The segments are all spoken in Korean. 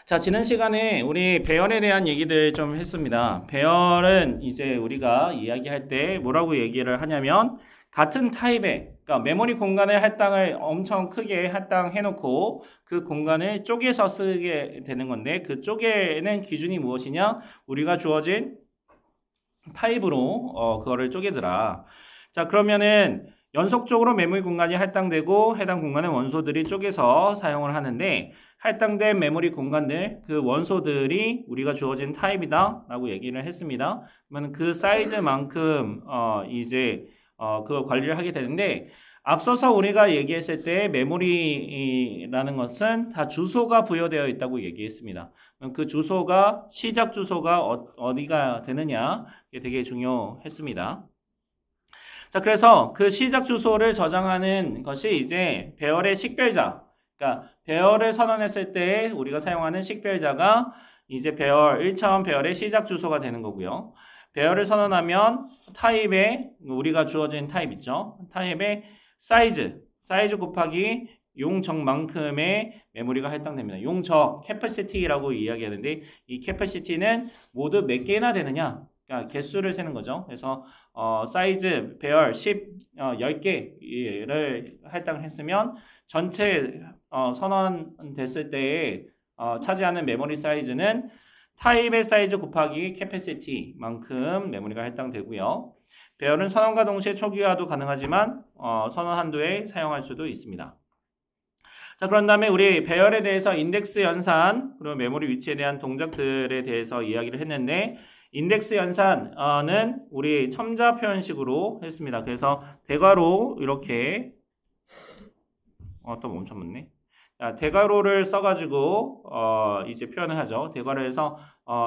자, 지난 시간에 우리 배열에 대한 얘기들 좀 했습니다. 배열은 이제 우리가 이야기할 때 뭐라고 얘기를 하냐면 같은 타입의, 그러니까 메모리 공간의 할당을 엄청 크게 할당해 놓고 그 공간을 쪼개서 쓰게 되는 건데, 그 쪼개는 기준이 무엇이냐? 우리가 주어진 타입으로 그거를 쪼개더라. 자, 그러면은 연속적으로 메모리 공간이 할당되고 해당 공간의 원소들이 쪼개서 사용을 하는데, 할당된 메모리 공간들, 그 원소들이 우리가 주어진 타입이다 라고 얘기를 했습니다. 그러면 그 사이즈만큼 이제 그거 관리를 하게 되는데, 앞서서 우리가 얘기했을 때 메모리라는 것은 다 주소가 부여되어 있다고 얘기했습니다. 그 주소가 시작 주소가 어디가 되느냐, 이게 되게 중요했습니다. 자, 그래서 그 시작 주소를 저장하는 것이 이제 배열의 식별자. 그러니까 배열을 선언했을 때 우리가 사용하는 식별자가 이제 배열 1차원 배열의 시작 주소가 되는 거고요. 배열을 선언하면 타입에 우리가 주어진 타입 있죠. 타입의 사이즈 곱하기 용적만큼의 메모리가 할당됩니다. 용적, 캐퍼시티라고 이야기하는데, 이 캐퍼시티는 모두 몇 개나 되느냐? 그러니까 개수를 세는 거죠. 그래서 사이즈, 배열 10개를 할당을 했으면 전체 선언됐을 때에 차지하는 메모리 사이즈는 타입의 사이즈 곱하기 캐패시티만큼 메모리가 할당되고요. 배열은 선언과 동시에 초기화도 가능하지만 선언 한도에 사용할 수도 있습니다. 자, 그런 다음에 우리 배열에 대해서 인덱스 연산, 그리고 메모리 위치에 대한 동작들에 대해서 이야기를 했는데, 인덱스 연산은 우리 첨자 표현식으로 했습니다. 그래서 대괄호 이렇게 또 멈췄네. 자, 대괄호를 써가지고 이제 표현을 하죠. 대괄호에서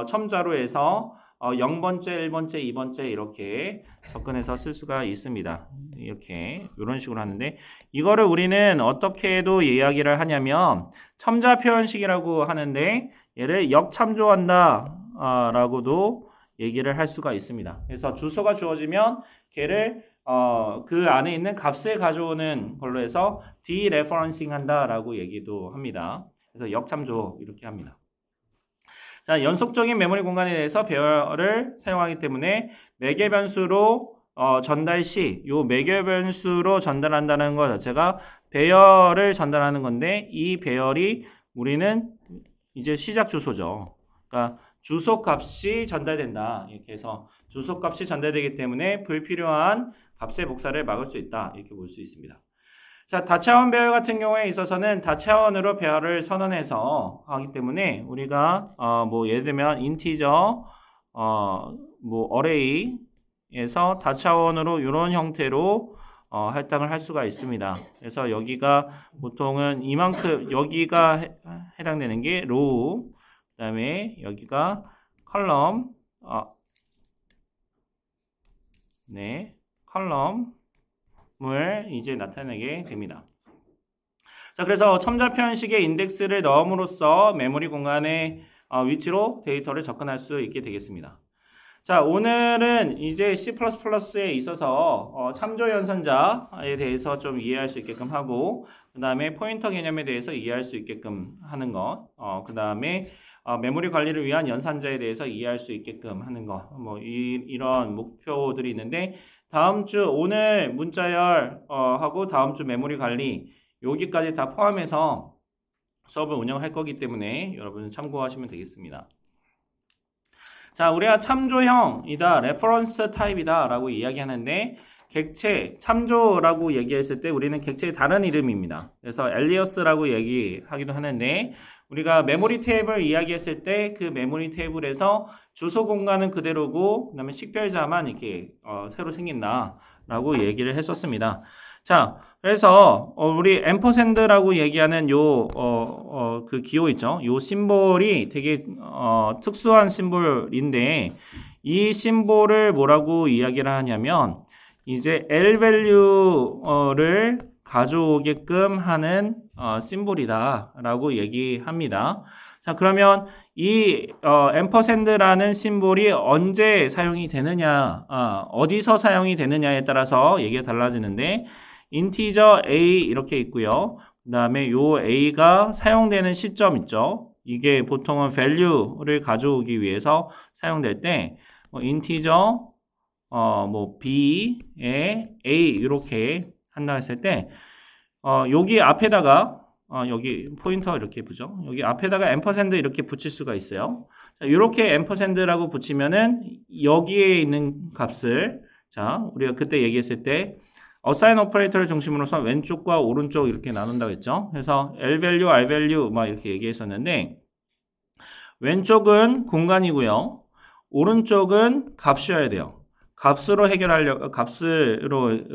첨자로 해서 0번째, 1번째, 2번째 이렇게 접근해서 쓸 수가 있습니다. 이렇게 이런 식으로 하는데, 이거를 우리는 어떻게도 이야기를 하냐면 첨자 표현식이라고 하는데, 얘를 역참조한다 라고도 얘기를 할 수가 있습니다. 그래서 주소가 주어지면 걔를 그 안에 있는 값을 가져오는 걸로 해서 디레퍼런싱 한다라고 얘기도 합니다. 그래서 역참조 이렇게 합니다. 자, 연속적인 메모리 공간에 대해서 배열을 사용하기 때문에 매개 변수로 전달 시, 요 매개 변수로 전달한다는 것 자체가 배열을 전달하는 건데, 이 배열이 우리는 이제 시작 주소죠. 그러니까 주소 값이 전달된다. 이렇게 해서 주소 값이 전달되기 때문에 불필요한 값의 복사를 막을 수 있다. 이렇게 볼 수 있습니다. 자, 다차원 배열 같은 경우에 있어서는 다차원으로 배열을 선언해서 하기 때문에 우리가 뭐 예를 들면 인티저 뭐 어레이에서 다차원으로 이런 형태로 할당을 할 수가 있습니다. 그래서 여기가 보통은 이만큼, 여기가 해당되는 게 로우, 그 다음에 여기가 컬럼, 컬럼을 이제 나타내게 됩니다. 자, 그래서 첨자 표현식의 인덱스를 넣음으로써 메모리 공간의 위치로 데이터를 접근할 수 있게 되겠습니다. 자, 오늘은 이제 C++에 있어서 참조 연산자에 대해서 좀 이해할 수 있게끔 하고, 그 다음에 포인터 개념에 대해서 이해할 수 있게끔 하는 것, 그 다음에 메모리 관리를 위한 연산자에 대해서 이해할 수 있게끔 하는 것, 뭐 이런 목표들이 있는데, 다음 주 오늘 문자열 하고 다음 주 메모리 관리 여기까지 다 포함해서 수업을 운영할 거기 때문에 여러분 참고하시면 되겠습니다. 자, 우리가 참조형이다, 레퍼런스 타입이다 라고 이야기하는데, 객체, 참조라고 얘기했을 때 우리는 객체의 다른 이름입니다. 그래서 엘리어스라고 얘기하기도 하는데, 우리가 메모리 테이블 이야기했을 때 그 메모리 테이블에서 주소 공간은 그대로고, 그 다음에 식별자만 이렇게 새로 생긴다 라고 얘기를 했었습니다. 자, 그래서 우리 앰퍼샌드라고 얘기하는 그 기호 있죠. 요 심볼이 되게 특수한 심볼인데, 이 심볼을 뭐라고 이야기를 하냐면 이제 L 밸류를 가져오게끔 하는 심볼이다 라고 얘기합니다. 자, 그러면 이 앰퍼샌드라는 심볼이 언제 사용이 되느냐, 어디서 사용이 되느냐에 따라서 얘기가 달라지는데, 인티저 A 이렇게 있고요. 그 다음에 요 A가 사용되는 시점 있죠. 이게 보통은 value를 가져오기 위해서 사용될 때 인티저 뭐 b에 a 이렇게 한다 했을 때 여기 앞에다가 여기 포인터 이렇게 보죠. 여기 앞에다가 앰퍼샌드 이렇게 붙일 수가 있어요. 자, 이렇게 앰퍼샌드라고 붙이면은 여기에 있는 값을 자, 우리가 그때 얘기했을 때 어사인 오퍼레이터를 중심으로서 왼쪽과 오른쪽 이렇게 나눈다고 했죠. 그래서 L value, R value 막 이렇게 얘기했었는데 왼쪽은 공간이고요. 오른쪽은 값이어야 돼요. 값으로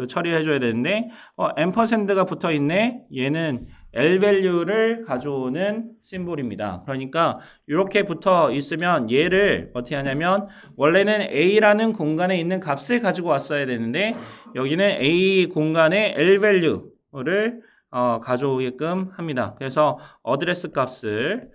처리해 줘야 되는데 앰퍼샌드가 붙어 있네. 얘는 L value를 가져오는 심볼입니다. 그러니까 이렇게 붙어 있으면 얘를 어떻게 하냐면 원래는 A라는 공간에 있는 값을 가지고 왔어야 되는데 여기는 A 공간에 L value를 가져오게끔 합니다. 그래서 어드레스 값을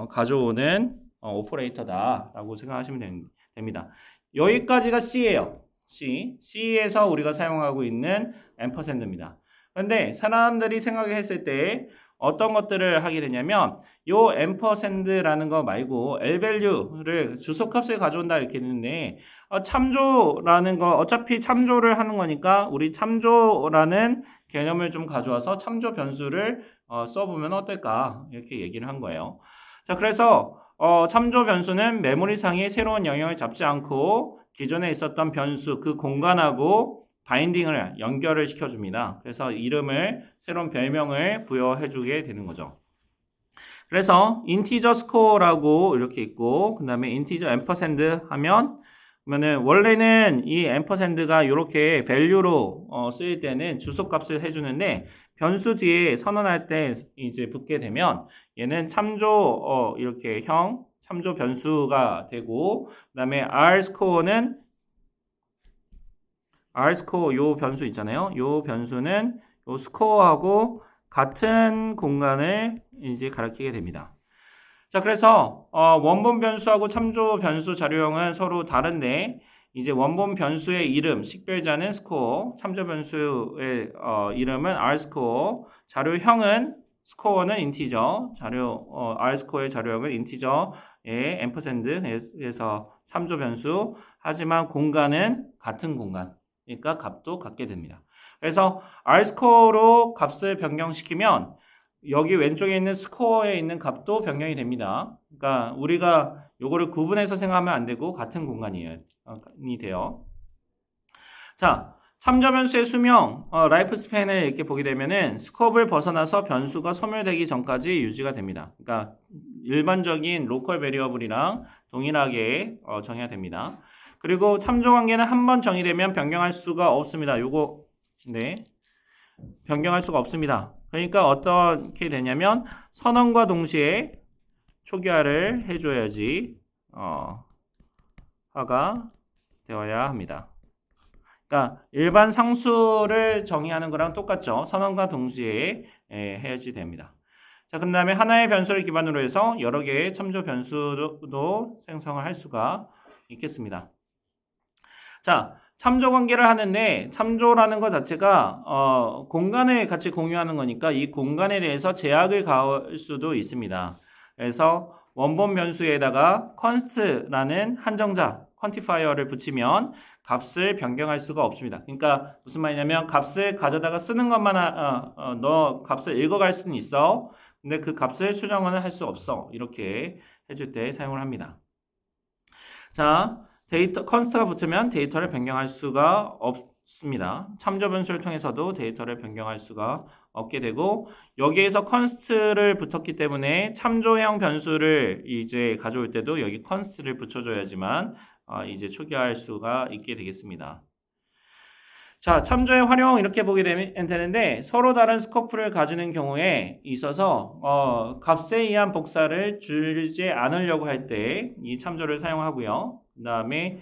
가져오는 오퍼레이터다라고 생각하시면 됩니다. 여기까지가 C예요. C에서 우리가 사용하고 있는 앰퍼샌드입니다. 그런데 사람들이 생각했을 때 어떤 것들을 하게 되냐면 요 앰퍼샌드라는 거 말고 L value를 주소값을 가져온다 이렇게 했는데 참조라는 거 어차피 참조를 하는 거니까 우리 참조라는 개념을 좀 가져와서 참조 변수를 써보면 어떨까 이렇게 얘기를 한 거예요. 자, 그래서 참조 변수는 메모리상의 새로운 영역을 잡지 않고 기존에 있었던 변수 그 공간하고 바인딩을 연결을 시켜줍니다. 그래서 이름을 새로운 별명을 부여해주게 되는 거죠. 그래서 인티저 스코어라고 이렇게 있고 그 다음에 인티저 앰퍼샌드 하면 그러면은 원래는 이 앰퍼샌드가 이렇게 밸류로 쓰일 때는 주소값을 해주는데 변수 뒤에 선언할 때 이제 붙게 되면 얘는 참조 이렇게 참조 변수가 되고 그다음에 R 스코어 요 변수 있잖아요. 요 변수는 요 스코어하고 같은 공간을 이제 가리키게 됩니다. 자, 그래서 원본 변수하고 참조 변수 자료형은 서로 다른데 이제 원본 변수의 이름, 식별자는 스코어, 참조 변수의 이름은 R 스코어, 자료형은 스코어는 인티저, R 스코어의 자료형은 인티저의 앰퍼샌드에서 참조 변수, 하지만 공간은 같은 공간, 그러니까 값도 같게 됩니다. 그래서 R 스코어로 값을 변경시키면 여기 왼쪽에 있는 스코어에 있는 값도 변경이 됩니다. 그러니까 우리가 요거를 구분해서 생각하면 안 되고 같은 공간이 돼요. 자, 참조 변수의 수명, 라이프 스팬을 이렇게 보게 되면은 스코어를 벗어나서 변수가 소멸되기 전까지 유지가 됩니다. 그러니까 일반적인 로컬 베리어블이랑 동일하게 정해야 됩니다. 그리고 참조 관계는 한번 정의되면 변경할 수가 없습니다. 요거 네. 변경할 수가 없습니다. 그러니까 어떻게 되냐면 선언과 동시에 초기화를 해줘야지 화가 되어야 합니다. 그러니까 일반 상수를 정의하는 거랑 똑같죠. 선언과 동시에 해야지 됩니다. 자, 그 다음에 하나의 변수를 기반으로 해서 여러 개의 참조 변수도 생성을 할 수가 있겠습니다. 자, 참조 관계를 하는데 참조라는 것 자체가 공간을 같이 공유하는 거니까 이 공간에 대해서 제약을 가할 수도 있습니다. 그래서 원본 변수에다가 const라는 한정자, quantifier를 붙이면 값을 변경할 수가 없습니다. 그러니까 무슨 말이냐면 값을 가져다가 쓰는 것만 너 값을 읽어갈 수는 있어. 근데 그 값을 수정은 할 수 없어. 이렇게 해줄 때 사용을 합니다. 자, 컨스트가 붙으면 데이터를 변경할 수가 없습니다. 참조 변수를 통해서도 데이터를 변경할 수가 없게 되고 여기에서 컨스트를 붙었기 때문에 참조형 변수를 이제 가져올 때도 여기 컨스트를 붙여줘야지만 이제 초기화할 수가 있게 되겠습니다. 자, 참조의 활용 이렇게 보게 되는데 서로 다른 스코프를 가지는 경우에 있어서 값에 의한 복사를 줄이지 않으려고 할 때 이 참조를 사용하고요. 그 다음에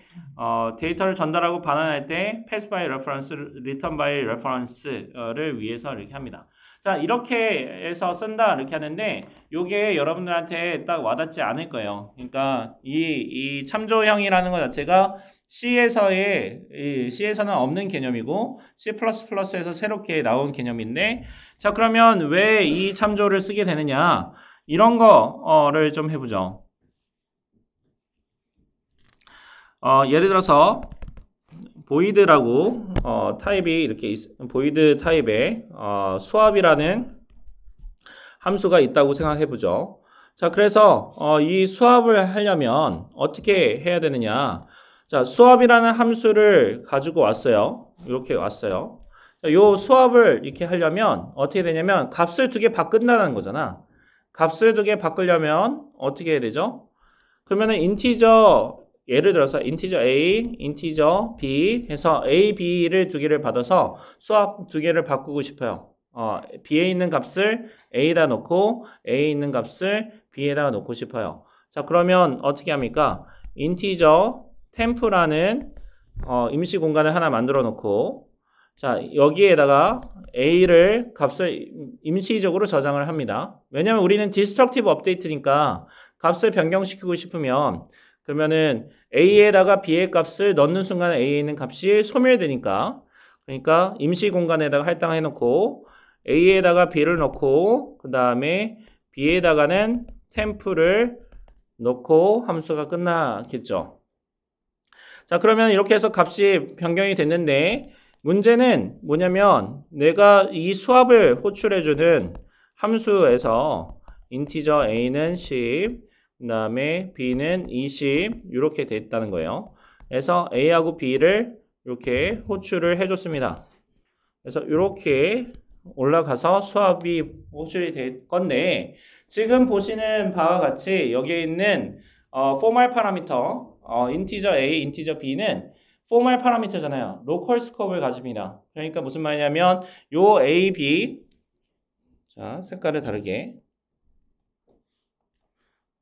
데이터를 전달하고 반환할 때 pass by reference, return by reference를 위해서 이렇게 합니다. 자, 이렇게 해서 쓴다 이렇게 하는데 이게 여러분들한테 딱 와닿지 않을 거예요. 그러니까 이 참조형이라는 것 자체가 C에서는 없는 개념이고 C++에서 새롭게 나온 개념인데 자, 그러면 왜 이 참조를 쓰게 되느냐? 이런 거를 좀 해보죠. 예를 들어서 보이드라고 타입이 이렇게 보이드 타입의 수압이라는 함수가 있다고 생각해보죠. 자, 그래서 이 수압을 하려면 어떻게 해야 되느냐? 자, 수압이라는 함수를 가지고 왔어요. 이렇게 왔어요. 자, 요 수압을 이렇게 하려면 어떻게 되냐면 값을 두 개 바꾼다는 거잖아. 값을 두 개 바꾸려면 어떻게 해야 되죠? 그러면은 인티저 예를 들어서 인티저 A, 인티저 B 해서 A, B를 두 개를 받아서 수압 두 개를 바꾸고 싶어요. B에 있는 값을 A에다 놓고 A에 있는 값을 B에다 놓고 싶어요. 자, 그러면 어떻게 합니까? 인티저 템프라는 임시 공간을 하나 만들어 놓고 자, 여기에다가 A를 값을 임시적으로 저장을 합니다. 왜냐면 우리는 디스트럭티브 업데이트니까 값을 변경시키고 싶으면 그러면은 A에다가 B의 값을 넣는 순간 A에 있는 값이 소멸되니까 그러니까 임시 공간에다가 할당해 놓고 A에다가 B를 넣고 그 다음에 B에다가는 템프를 넣고 함수가 끝나겠죠. 자, 그러면 이렇게 해서 값이 변경이 됐는데 문제는 뭐냐면 내가 이 수압을 호출해주는 함수에서 인티저 A는 10, 그 다음에 B는 20 이렇게 됐다는 거예요. 그래서 A하고 B를 이렇게 호출을 해줬습니다. 그래서 이렇게 올라가서 수압이 호출이 될 건데 지금 보시는 바와 같이 여기에 있는 포멀 파라미터 인티저 A, 인티저 B는 포멀 파라미터잖아요. 로컬 스코어를 가집니다. 그러니까 무슨 말이냐면 요 A, B 자 색깔을 다르게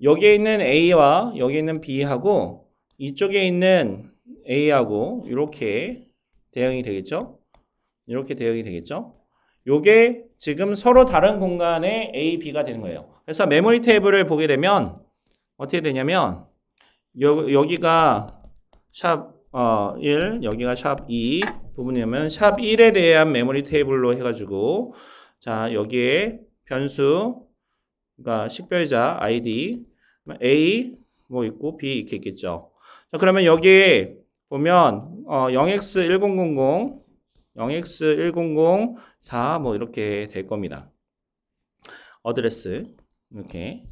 여기에 있는 A와 여기 있는 B하고 이쪽에 있는 A하고 이렇게 대응이 되겠죠? 이렇게 대응이 되겠죠? 요게 지금 서로 다른 공간의 A, B가 되는 거예요. 그래서 메모리 테이블을 보게 되면 어떻게 되냐면 여기가 샵 1, 여기가 샵 2 부분이면 샵 1에 대한 메모리 테이블로 해가지고 자 여기에 변수 그러니까 식별자 ID A 뭐 있고 B 이렇게 있겠죠. 자 그러면 여기에 보면 0x1000 0x1004 뭐 이렇게 될 겁니다. 어드레스 이렇게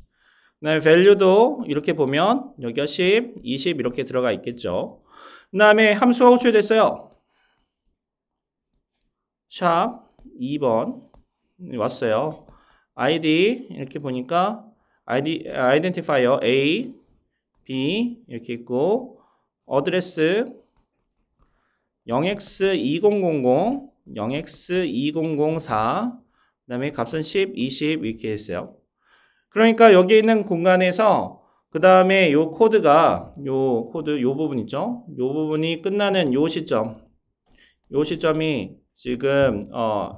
그다음에 value도 이렇게 보면 여기가 10, 20 이렇게 들어가 있겠죠. 그 다음에 함수가 호출됐어요. 샵 2번 왔어요. ID 이렇게 보니까 아이덴티파이어 A, B 이렇게 있고 어드레스 0x2000, 0x2004 그 다음에 값은 10, 20 이렇게 했어요. 그러니까 여기 있는 공간에서 그 다음에 요 코드가 요 부분 있죠? 요 부분이 끝나는 요 시점이 지금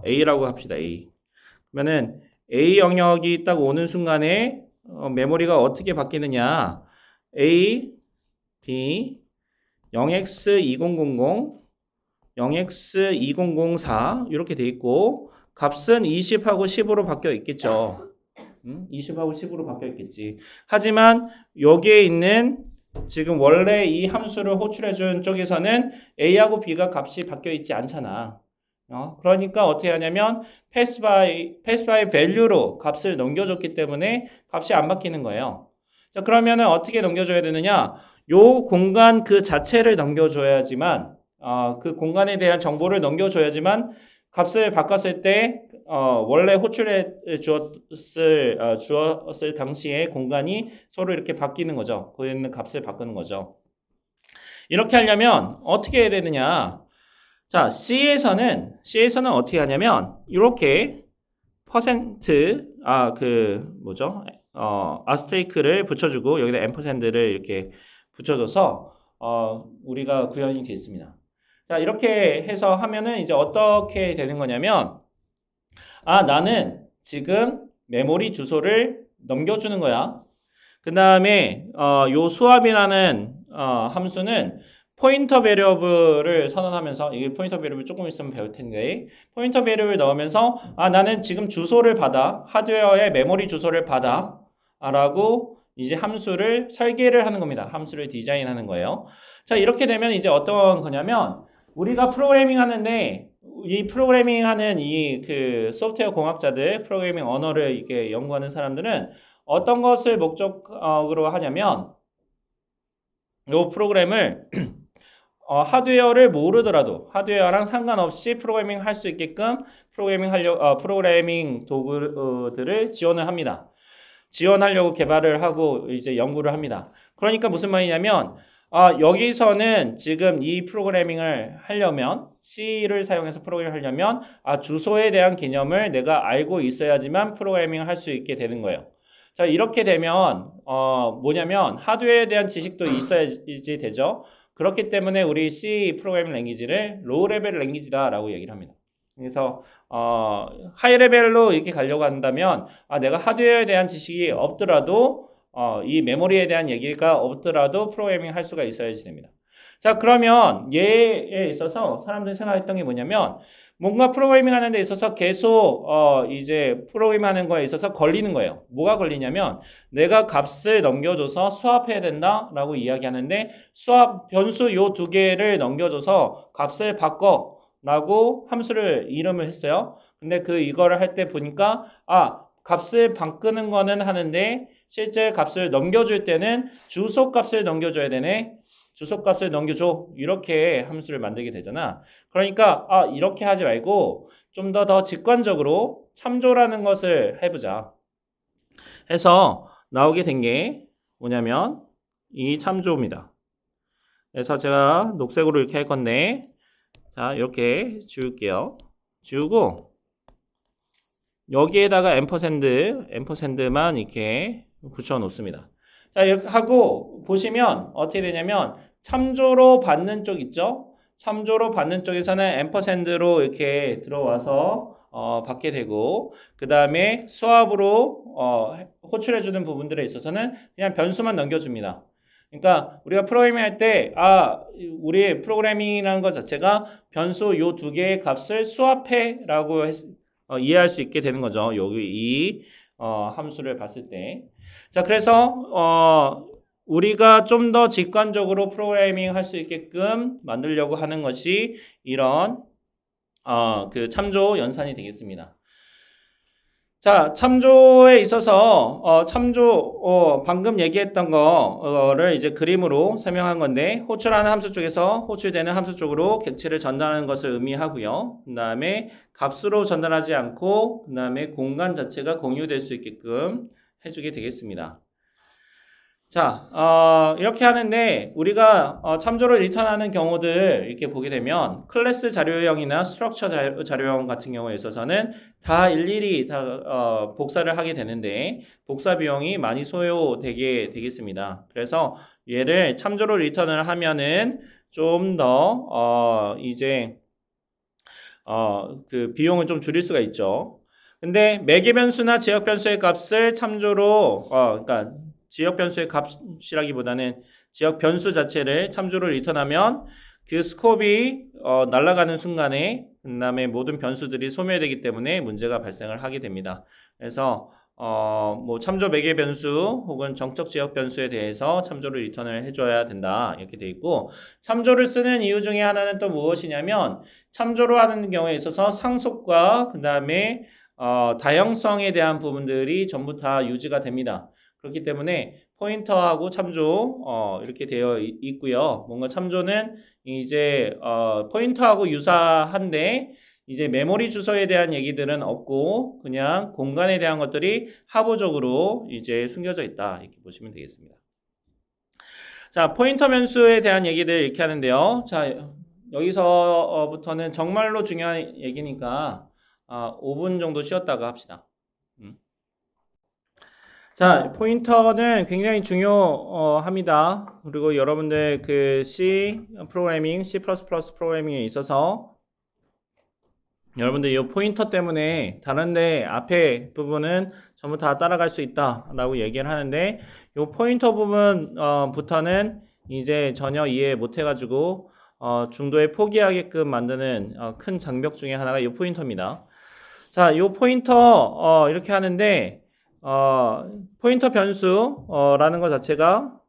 A라고 합시다. A. 그러면은 A 영역이 딱 오는 순간에 메모리가 어떻게 바뀌느냐? A, B, 0x2000, 0x2004 이렇게 돼 있고 값은 20하고 10으로 바뀌어 있겠죠. 20하고 10으로 바뀌어 있겠지. 하지만 여기에 있는 지금 원래 이 함수를 호출해준 쪽에서는 A하고 B가 값이 바뀌어 있지 않잖아. 그러니까 어떻게 하냐면 pass by value로 값을 넘겨줬기 때문에 값이 안 바뀌는 거예요. 자 그러면은 어떻게 넘겨줘야 되느냐? 요 공간 그 자체를 넘겨줘야지만 그 공간에 대한 정보를 넘겨줘야지만 값을 바꿨을 때 원래 호출해 주었을 당시의 공간이 서로 이렇게 바뀌는 거죠. 거기에 있는 값을 바꾸는 거죠. 이렇게 하려면 어떻게 해야 되느냐? 자, C에서는 어떻게 하냐면 이렇게 퍼센트 아스테이크를 붙여주고 여기다 앰퍼샌드를 이렇게 붙여줘서 우리가 구현이 되어 있습니다. 자, 이렇게 해서 하면은 이제 어떻게 되는 거냐면 나는 지금 메모리 주소를 넘겨주는 거야. 그 다음에 요 수압이라는 함수는 포인터 베리어블을 선언하면서 이게 포인터 베리어블 조금 있으면 배울 텐데 포인터 베리어블을 넣으면서 나는 지금 주소를 받아 하드웨어의 메모리 주소를 받아 라고 이제 함수를 설계를 하는 겁니다. 함수를 디자인하는 거예요. 자, 이렇게 되면 이제 어떤 거냐면 우리가 프로그래밍 하는데 이 프로그래밍 하는 이 그 소프트웨어 공학자들, 프로그래밍 언어를 이렇게 연구하는 사람들은 어떤 것을 목적으로 하냐면 이 프로그램을 하드웨어를 모르더라도 하드웨어랑 상관없이 프로그래밍 할 수 있게끔 프로그래밍 도구들을 지원을 합니다. 지원하려고 개발을 하고 이제 연구를 합니다. 그러니까 무슨 말이냐면 여기서는 지금 이 프로그래밍을 하려면 C를 사용해서 프로그래밍을 하려면 주소에 대한 개념을 내가 알고 있어야지만 프로그래밍을 할 수 있게 되는 거예요. 자, 이렇게 되면 뭐냐면 하드웨어에 대한 지식도 있어야지 되죠. 그렇기 때문에 우리 C 프로그래밍 랭귀지를 로우 레벨 랭귀지다라고 얘기를 합니다. 그래서 하이 레벨로 이렇게 가려고 한다면 내가 하드웨어에 대한 지식이 없더라도 이 메모리에 대한 얘기가 없더라도 프로그래밍 할 수가 있어야지 됩니다. 자, 그러면 얘에 있어서 사람들이 생각했던 게 뭐냐면 뭔가 프로그래밍 하는 데 있어서 계속 이제 프로그래밍 하는 거에 있어서 걸리는 거예요. 뭐가 걸리냐면 내가 값을 넘겨줘서 수합해야 된다라고 이야기하는데 수합 변수 요 두 개를 넘겨줘서 값을 바꿔 라고 함수를 이름을 했어요. 근데 이거를 할 때 보니까 값을 바꾸는 거는 하는데 실제 값을 넘겨줄 때는 주소 값을 넘겨줘야 되네. 주소 값을 넘겨줘. 이렇게 함수를 만들게 되잖아. 그러니까 이렇게 하지 말고 좀 더 직관적으로 참조라는 것을 해보자. 해서 나오게 된 게 뭐냐면 이 참조입니다. 그래서 제가 녹색으로 이렇게 할 건데 자, 이렇게 지울게요. 지우고 여기에다가 앰퍼샌드만 이렇게 붙여 놓습니다. 자, 이렇게 하고 보시면 어떻게 되냐면 참조로 받는 쪽 있죠? 참조로 받는 쪽에서는 앰퍼샌드로 이렇게 들어와서 받게 되고 그 다음에 수압으로 호출해 주는 부분들에 있어서는 그냥 변수만 넘겨줍니다. 그러니까 우리가 프로그래밍 할 때 우리 프로그래밍이라는 것 자체가 변수 요 두 개의 값을 수합해라고 이해할 수 있게 되는 거죠. 여기 이 함수를 봤을 때. 자, 그래서 우리가 좀 더 직관적으로 프로그래밍 할 수 있게끔 만들려고 하는 것이 이런 그 참조 연산이 되겠습니다. 자, 참조에 있어서 방금 얘기했던 거를 이제 그림으로 설명한 건데 호출하는 함수 쪽에서 호출되는 함수 쪽으로 객체를 전달하는 것을 의미하고요. 그 다음에 값으로 전달하지 않고 그 다음에 공간 자체가 공유될 수 있게끔 해주게 되겠습니다. 자, 이렇게 하는데 우리가 참조를 리턴하는 경우들 이렇게 보게 되면 클래스 자료형이나 스트럭처 자료형 같은 경우에 있어서는 다 일일이 다 복사를 하게 되는데 복사 비용이 많이 소요되게 되겠습니다. 그래서 얘를 참조로 리턴을 하면은 좀 더 이제 그 비용을 좀 줄일 수가 있죠. 근데 매개 변수나 지역 변수의 값을 참조로 그러니까 지역 변수의 값이라기보다는 지역 변수 자체를 참조로 리턴하면 그 스코프이 날아가는 순간에 그 다음에 모든 변수들이 소멸되기 때문에 문제가 발생을 하게 됩니다. 그래서 뭐 참조 매개 변수 혹은 정적 지역 변수에 대해서 참조를 리턴을 해줘야 된다 이렇게 돼 있고 참조를 쓰는 이유 중에 하나는 또 무엇이냐면 참조로 하는 경우에 있어서 상속과 그 다음에 다형성에 대한 부분들이 전부 다 유지가 됩니다. 그렇기 때문에 포인터하고 참조 이렇게 되어 있고요. 뭔가 참조는 이제 포인터하고 유사한데 이제 메모리 주소에 대한 얘기들은 없고 그냥 공간에 대한 것들이 하부적으로 이제 숨겨져 있다 이렇게 보시면 되겠습니다. 자, 포인터 변수에 대한 얘기들 이렇게 하는데요. 자, 여기서부터는 정말로 중요한 얘기니까 5분 정도 쉬었다가 합시다. 자, 포인터는 굉장히 중요합니다. 그리고 여러분들 그 C 프로그래밍, C++ 프로그래밍에 있어서 여러분들 이 포인터 때문에 다른데 앞에 부분은 전부 다 따라갈 수 있다라고 얘기를 하는데 이 포인터 부분부터는 이제 전혀 이해 못 해가지고 중도에 포기하게끔 만드는 큰 장벽 중에 하나가 이 포인터입니다. 자, 이 포인터 이렇게 하는데 포인터 변수라는 것 자체가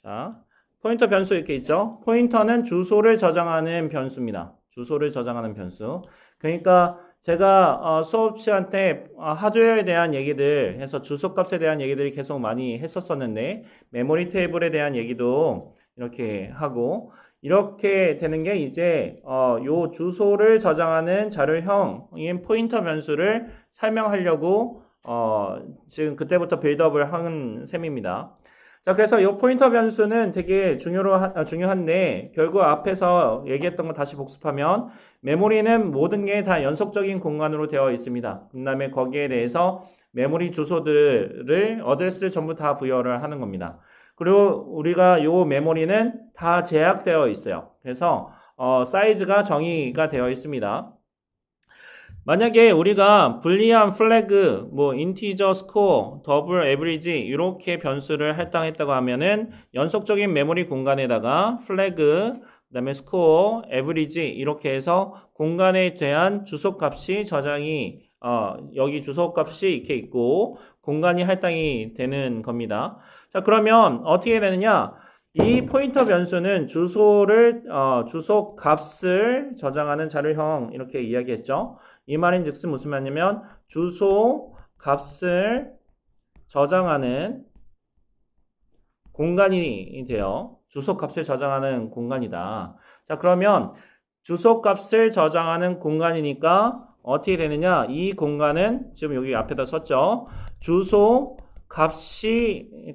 자, 포인터 변수 이렇게 있죠. 포인터는 주소를 저장하는 변수입니다. 주소를 저장하는 변수. 그러니까 제가 수업 시간 때 하드웨어에 대한 얘기들 해서 주소값에 대한 얘기들이 계속 많이 했었었는데 메모리 테이블에 대한 얘기도 이렇게 하고 이렇게 되는 게 이제 요 주소를 저장하는 자료형인 포인터 변수를 설명하려고 지금 그때부터 빌드업을 한 셈입니다. 자, 그래서 이 포인터 변수는 되게 중요한데 결국 앞에서 얘기했던 거 다시 복습하면 메모리는 모든 게 다 연속적인 공간으로 되어 있습니다. 그 다음에 거기에 대해서 메모리 주소들을 어드레스를 전부 다 부여를 하는 겁니다. 그리고 우리가 이 메모리는 다 제약되어 있어요. 그래서 사이즈가 정의가 되어 있습니다. 만약에 우리가 불리한 플래그, 뭐 인티저 스코어, 더블 에브리지 이렇게 변수를 할당했다고 하면은 연속적인 메모리 공간에다가 플래그, 그다음에 스코어, 에브리지 이렇게 해서 공간에 대한 주소값이 저장이 여기 주소값이 이렇게 있고 공간이 할당이 되는 겁니다. 자, 그러면 어떻게 되느냐? 이 포인터 변수는 주소 값을 저장하는 자료형 이렇게 이야기했죠. 이 말인즉슨 무슨 말이냐면 주소 값을 저장하는 공간이 돼요. 주소 값을 저장하는 공간이다. 자, 그러면 주소 값을 저장하는 공간이니까 어떻게 되느냐? 이 공간은 지금 여기 앞에다 썼죠. 주소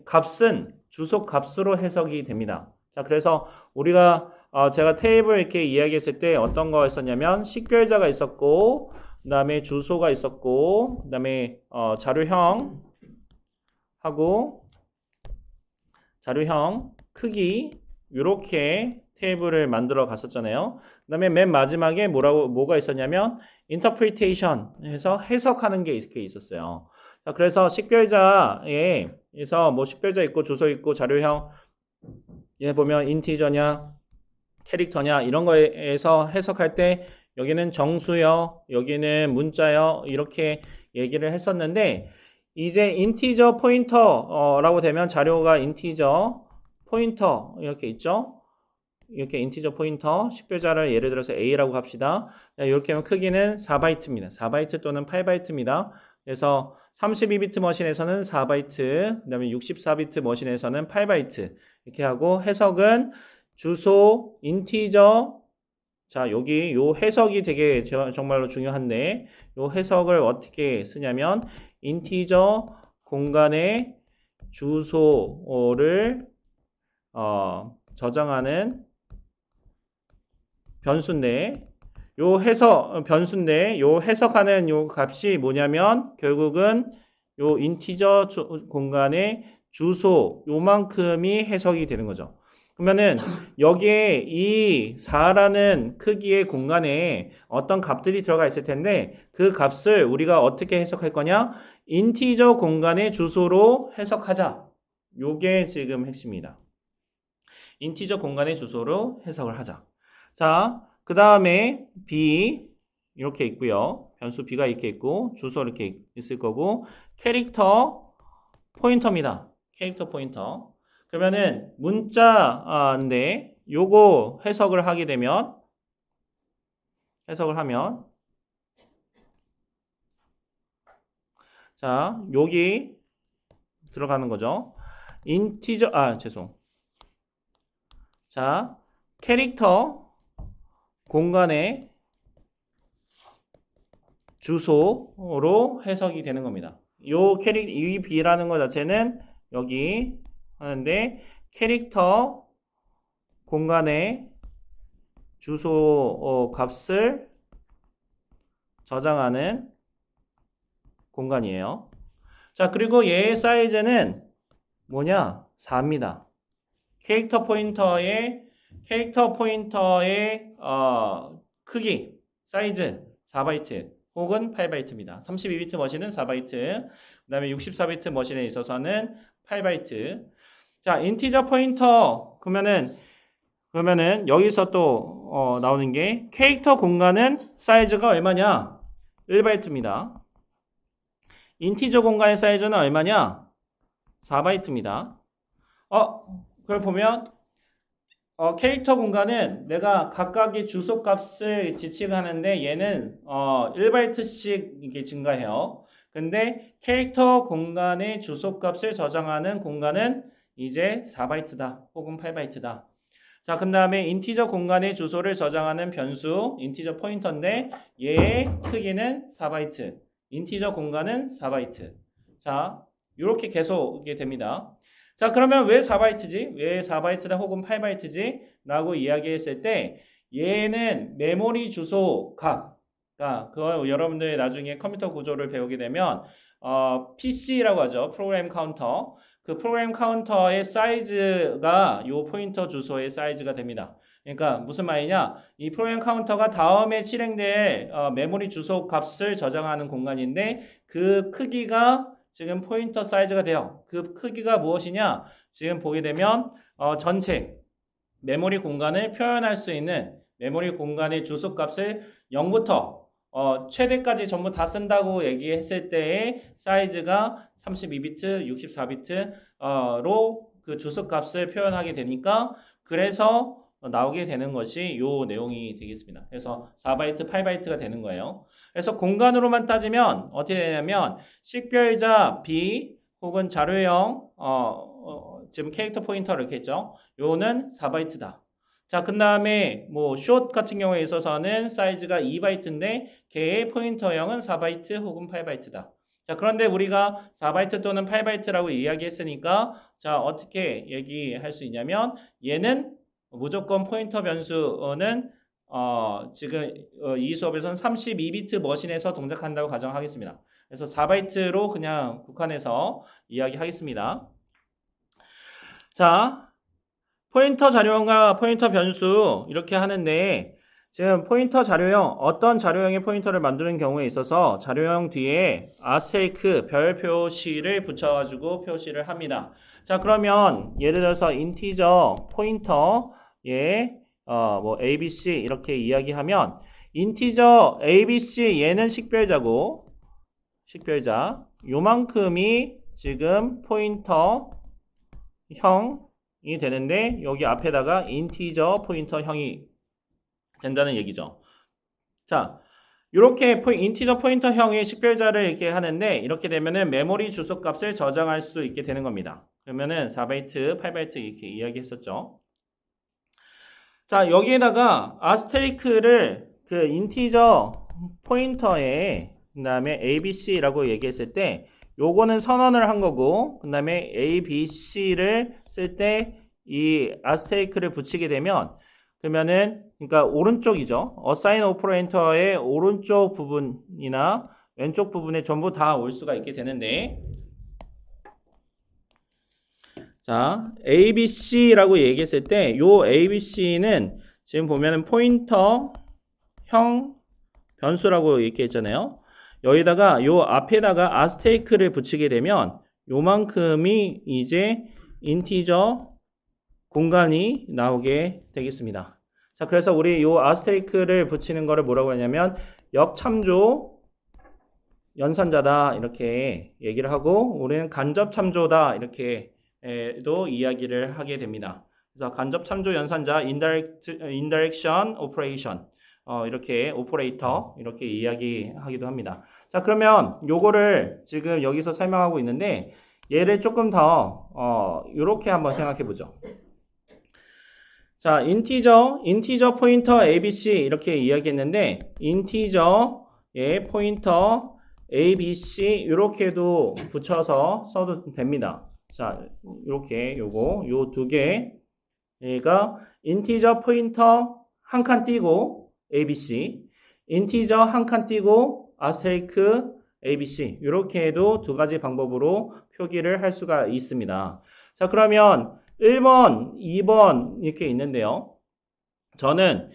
값은 주소 값으로 해석이 됩니다. 자, 그래서 우리가 제가 테이블 이렇게 이야기했을 때 어떤 거 있었냐면 식별자가 있었고 그 다음에 주소가 있었고 그 다음에 자료형 하고 자료형 크기 이렇게 테이블을 만들어 갔었잖아요. 그 다음에 맨 마지막에 뭐가 있었냐면 interpretation 해서 해석하는 게 이렇게 있었어요. 자, 그래서 식별자에서 뭐 식별자 있고 주소 있고 자료형 얘 보면 인티저냐 캐릭터냐 이런 거에서 해석할 때 여기는 정수요, 여기는 문자요 이렇게 얘기를 했었는데 이제 인티저 포인터라고 되면 자료가 인티저 포인터 이렇게 있죠. 이렇게 인티저 포인터 식별자를 예를 들어서 A라고 합시다. 이렇게 하면 크기는 4바이트입니다. 4바이트 또는 8바이트입니다. 그래서 32비트 머신에서는 4바이트, 그 다음에 64비트 머신에서는 8바이트 이렇게 하고 해석은 주소, 인티저 자, 여기 요 해석이 되게 정말로 중요한데 요 해석을 어떻게 쓰냐면 인티저 공간의 주소를 저장하는 변수인데 변수인데 요 해석하는 요 값이 뭐냐면 결국은 요 인티저 공간의 주소 요만큼이 해석이 되는 거죠. 그러면은 여기에 이 4라는 크기의 공간에 어떤 값들이 들어가 있을 텐데 그 값을 우리가 어떻게 해석할 거냐? 인티저 공간의 주소로 해석하자. 요게 지금 핵심이다. 인티저 공간의 주소로 해석을 하자. 자, 그 다음에 B 이렇게 있고요. 변수 B가 이렇게 있고 주소 이렇게 있을 거고 캐릭터 포인터입니다. 캐릭터 포인터. 그러면은 문자인데 요거 해석을 하면 자, 여기 들어가는 거죠. 인티저 자, 캐릭터 공간의 주소로 해석이 되는 겁니다. 이 B라는 것 자체는 여기 하는데 캐릭터 공간의 주소 값을 저장하는 공간이에요. 자, 그리고 얘의 사이즈는 뭐냐? 4입니다. 캐릭터 포인터의 크기, 사이즈 4바이트 혹은 8바이트입니다. 32비트 머신은 4바이트, 그 다음에 64비트 머신에 있어서는 8바이트. 자, 인티저 포인터 그러면은 여기서 또 나오는 게 캐릭터 공간은 사이즈가 얼마냐? 1바이트입니다. 인티저 공간의 사이즈는 얼마냐? 4바이트입니다. 그걸 보면 캐릭터 공간은 내가 각각의 주소 값을 지칭하는데 얘는 1바이트씩 이게 증가해요. 근데 캐릭터 공간의 주소 값을 저장하는 공간은 이제 4바이트다 혹은 8바이트다. 자, 그 다음에 인티저 공간의 주소를 저장하는 변수 인티저 포인터인데 얘의 크기는 4바이트, 인티저 공간은 4바이트. 자, 이렇게 계속 이게 됩니다. 자, 그러면 왜 4바이트지? 왜 4바이트다 혹은 8바이트지? 라고 이야기했을 때 얘는 메모리 주소 각, 그러니까 그거 여러분들 나중에 컴퓨터 구조를 배우게 되면 PC라고 하죠. 프로그램 카운터. 그 프로그램 카운터의 사이즈가 요 포인터 주소의 사이즈가 됩니다. 그러니까 무슨 말이냐? 이 프로그램 카운터가 다음에 실행될 메모리 주소 값을 저장하는 공간인데 그 크기가 지금 포인터 사이즈가 돼요. 그 크기가 무엇이냐? 지금 보게 되면 전체 메모리 공간을 표현할 수 있는 메모리 공간의 주소 값을 0부터 최대까지 전부 다 쓴다고 얘기했을 때의 사이즈가 32비트, 64비트로 그 주소 값을 표현하게 되니까 그래서 나오게 되는 것이 요 내용이 되겠습니다. 그래서 4바이트, 8바이트가 되는 거예요. 그래서 공간으로만 따지면 어떻게 되냐면 식별자 B 혹은 자료형 지금 캐릭터 포인터 이렇게 했죠. 요는 4바이트다. 자, 그 다음에 뭐 숏 같은 경우에 있어서는 사이즈가 2바이트인데 걔의 포인터형은 4바이트 혹은 8바이트다. 자, 그런데 우리가 4바이트 또는 8바이트라고 이야기했으니까 자, 어떻게 얘기할 수 있냐면 얘는 무조건 포인터 변수는 지금 이 수업에서는 32비트 머신에서 동작한다고 가정하겠습니다. 그래서 4바이트로 그냥 국한해서 이야기하겠습니다. 자, 포인터 자료형과 포인터 변수 이렇게 하는데 지금 포인터 자료형 어떤 자료형의 포인터를 만드는 경우에 있어서 자료형 뒤에 아스테리크 별 표시를 붙여가지고 표시를 합니다. 자, 그러면 예를 들어서 인티저 포인터에 뭐 ABC 이렇게 이야기하면 인티저 ABC 얘는 식별자고 식별자 요만큼이 지금 포인터 형이 되는데 여기 앞에다가 인티저 포인터 형이 된다는 얘기죠. 자, 이렇게 인티저 포인터 형의 식별자를 이렇게 하는데 이렇게 되면은 메모리 주소 값을 저장할 수 있게 되는 겁니다. 그러면은 4바이트, 8바이트 이렇게 이야기했었죠. 자, 여기에다가 아스테리크를 그 인티저 포인터에 그다음에 ABC라고 얘기했을 때 요거는 선언을 한 거고 그다음에 ABC를 쓸 때 이 아스테리크를 붙이게 되면 그러면은 그러니까 오른쪽이죠. 어사인 오퍼레이터의 오른쪽 부분이나 왼쪽 부분에 전부 다 올 수가 있게 되는데 자, ABC라고 얘기했을 때 요 ABC는 지금 보면은 포인터 형 변수라고 얘기했잖아요. 여기다가 요 앞에다가 아스테리크를 붙이게 되면 요만큼이 이제 인티저 공간이 나오게 되겠습니다. 자, 그래서 우리 요 아스테리크를 붙이는 거를 뭐라고 하냐면 역참조 연산자다 이렇게 얘기를 하고 우리는 간접 참조다 이렇게도 이야기를 하게 됩니다. 그래서 간접 참조 연산자 인다이렉션 오퍼레이션 이렇게 오퍼레이터 이렇게 이야기하기도 합니다. 자, 그러면 요거를 지금 여기서 설명하고 있는데 얘를 조금 더 이렇게 한번 생각해 보죠. 자, 인티저 포인터 ABC 이렇게 이야기했는데 인티저의 포인터 ABC 이렇게도 붙여서 써도 됩니다. 자, 이렇게 요 두 개가 인티저 포인터 한 칸 띄고 ABC, 인티저 한 칸 띄고 아스테리크 ABC 이렇게 해도 두 가지 방법으로 표기를 할 수가 있습니다. 자, 그러면 1번, 2번 이렇게 있는데요. 저는